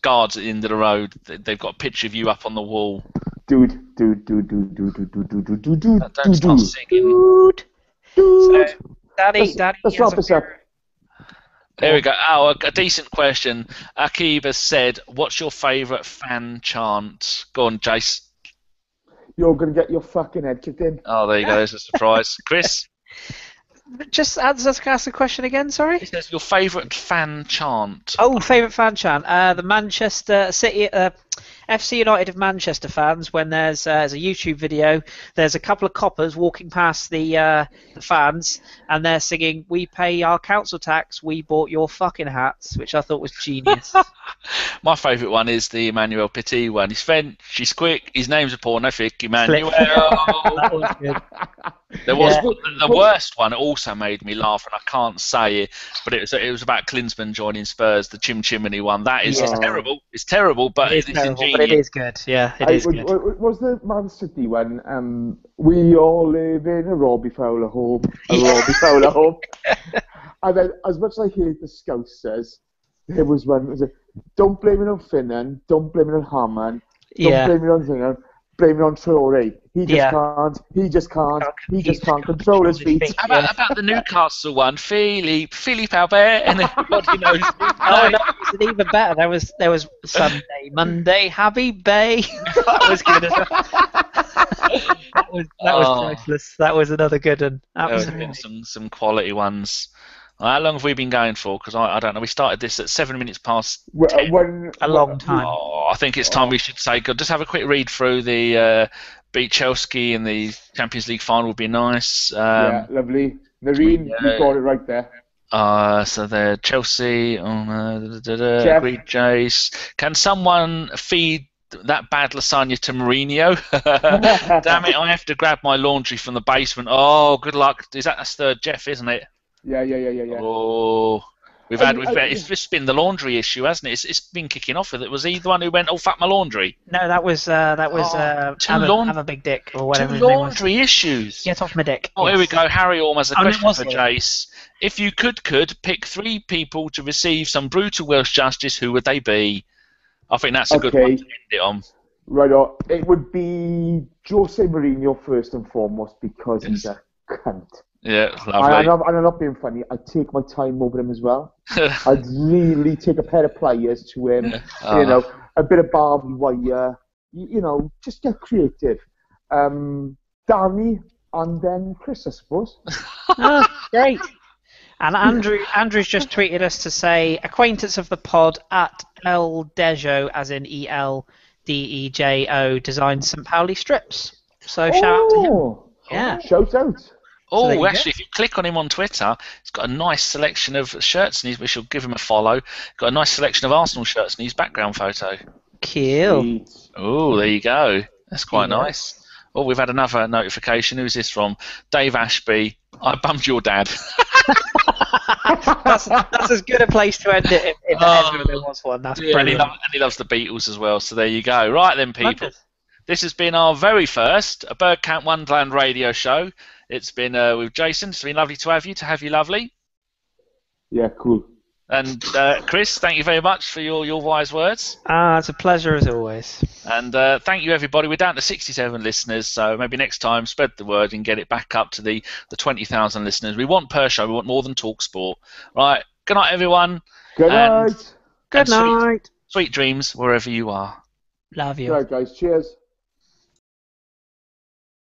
B: guards at the end of the road. They've got a picture of you up on the wall.
A: Dude.
B: Don't start singing.
C: So, Daddy,
A: let's wrap this up.
B: There we go. Oh, a decent question. Akib has said, what's your favourite fan chant? Go on, Jace.
A: You're going to get your fucking head kicked in.
B: Oh, there you go. There's a surprise. Chris?
C: Just ask the question again, sorry?
B: It says your favourite fan chant.
C: Oh, favourite fan chant. The Manchester City, FC United of Manchester fans, when there's a YouTube video, there's a couple of coppers walking past the fans, and they're singing, "We pay our council tax, we bought your fucking hats," which I thought was genius.
B: My favourite one is the Emmanuel Petit one. He's French, he's quick, his name's a pornific, Emmanuel. That was good. There was the worst one. It also made me laugh, and I can't say it, but it was about Klinsmann joining Spurs, the Chimney one. That is terrible. It's terrible, but it's ingenious.
C: But it is good. Yeah, it is good.
A: Was the Man City one? We all live in a Robbie Fowler home. Robbie Fowler home. And then, as much as I hate the Scousers, there was one. Was don't blame it on Finnan. Don't blame it on Hammond. Don't blame it on Singer. Blame it on Traore. He just can't control his feet.
B: How about the Newcastle one? Philippe Albert, and everybody knows.
C: No, it was even better. There was Sunday, Monday, Habib Bey. That was good. that was priceless. That was another good one. Absolutely.
B: There have been some quality ones. How long have we been going for? Because I don't know. We started this at 7 minutes past 10.
C: A long time.
B: Oh, I think it's time we should say, just have a quick read through the beat Chelsea in the Champions League final would be nice.
A: Yeah, lovely. Nareen, you got it right there.
B: So they're Chelsea. Agreed, Jace. Can someone feed that bad lasagna to Mourinho? Damn it, I have to grab my laundry from the basement. Oh, good luck. That's third Jeff, isn't it?
A: Yeah.
B: Oh, it's just been the laundry issue, hasn't it? It's been kicking off with it. Was he the one who went, "Oh, fuck my laundry"?
C: No, that was have a big dick or whatever.
B: Two laundry issues.
C: Get off my dick.
B: Oh, yes. Here we go. Harry Orm has a question for Jace. If you could pick 3 people to receive some brutal Welsh justice, who would they be? I think that's a good one to end it on.
A: Right on. It would be Jose Mourinho first and foremost because he's a cunt.
B: Yeah, lovely.
A: I'm not being funny. I'd take my time over him as well. I'd really take a pair of pliers to him, a bit of barbed wire, just get creative. Danny and then Chris, I suppose.
C: Great. And Andrew's just tweeted us to say, acquaintance of the pod at El Dejo, as in ELDEJO, designed St. Pauli strips. So shout out to him. Yeah.
A: Shout out.
B: Oh, actually, if you click on him on Twitter, he's got a nice selection of shirts, and we shall give him a follow. Got a nice selection of Arsenal shirts in his background photo.
C: Cool.
B: Oh, there you go. That's quite nice. Oh, we've had another notification. Who's this from? Dave Ashby. I bummed your dad.
C: that's as good a place to end it if ever there was one. That's brilliant.
B: And he loves the Beatles as well, so there you go. Right then, people. This has been our very first Birdcamp Wonderland radio show. It's been with Jason. It's been lovely to have you lovely.
A: Yeah, cool.
B: And Chris, thank you very much for your wise words.
C: It's a pleasure as always.
B: And thank you, everybody. We're down to 67 listeners, so maybe next time spread the word and get it back up to the 20,000 listeners. We want Per Show. We want more than Talk Sport. Right. Good night, everyone.
A: Good night.
C: Good night.
B: Sweet dreams wherever you are.
C: Love you.
A: Right, guys. Cheers.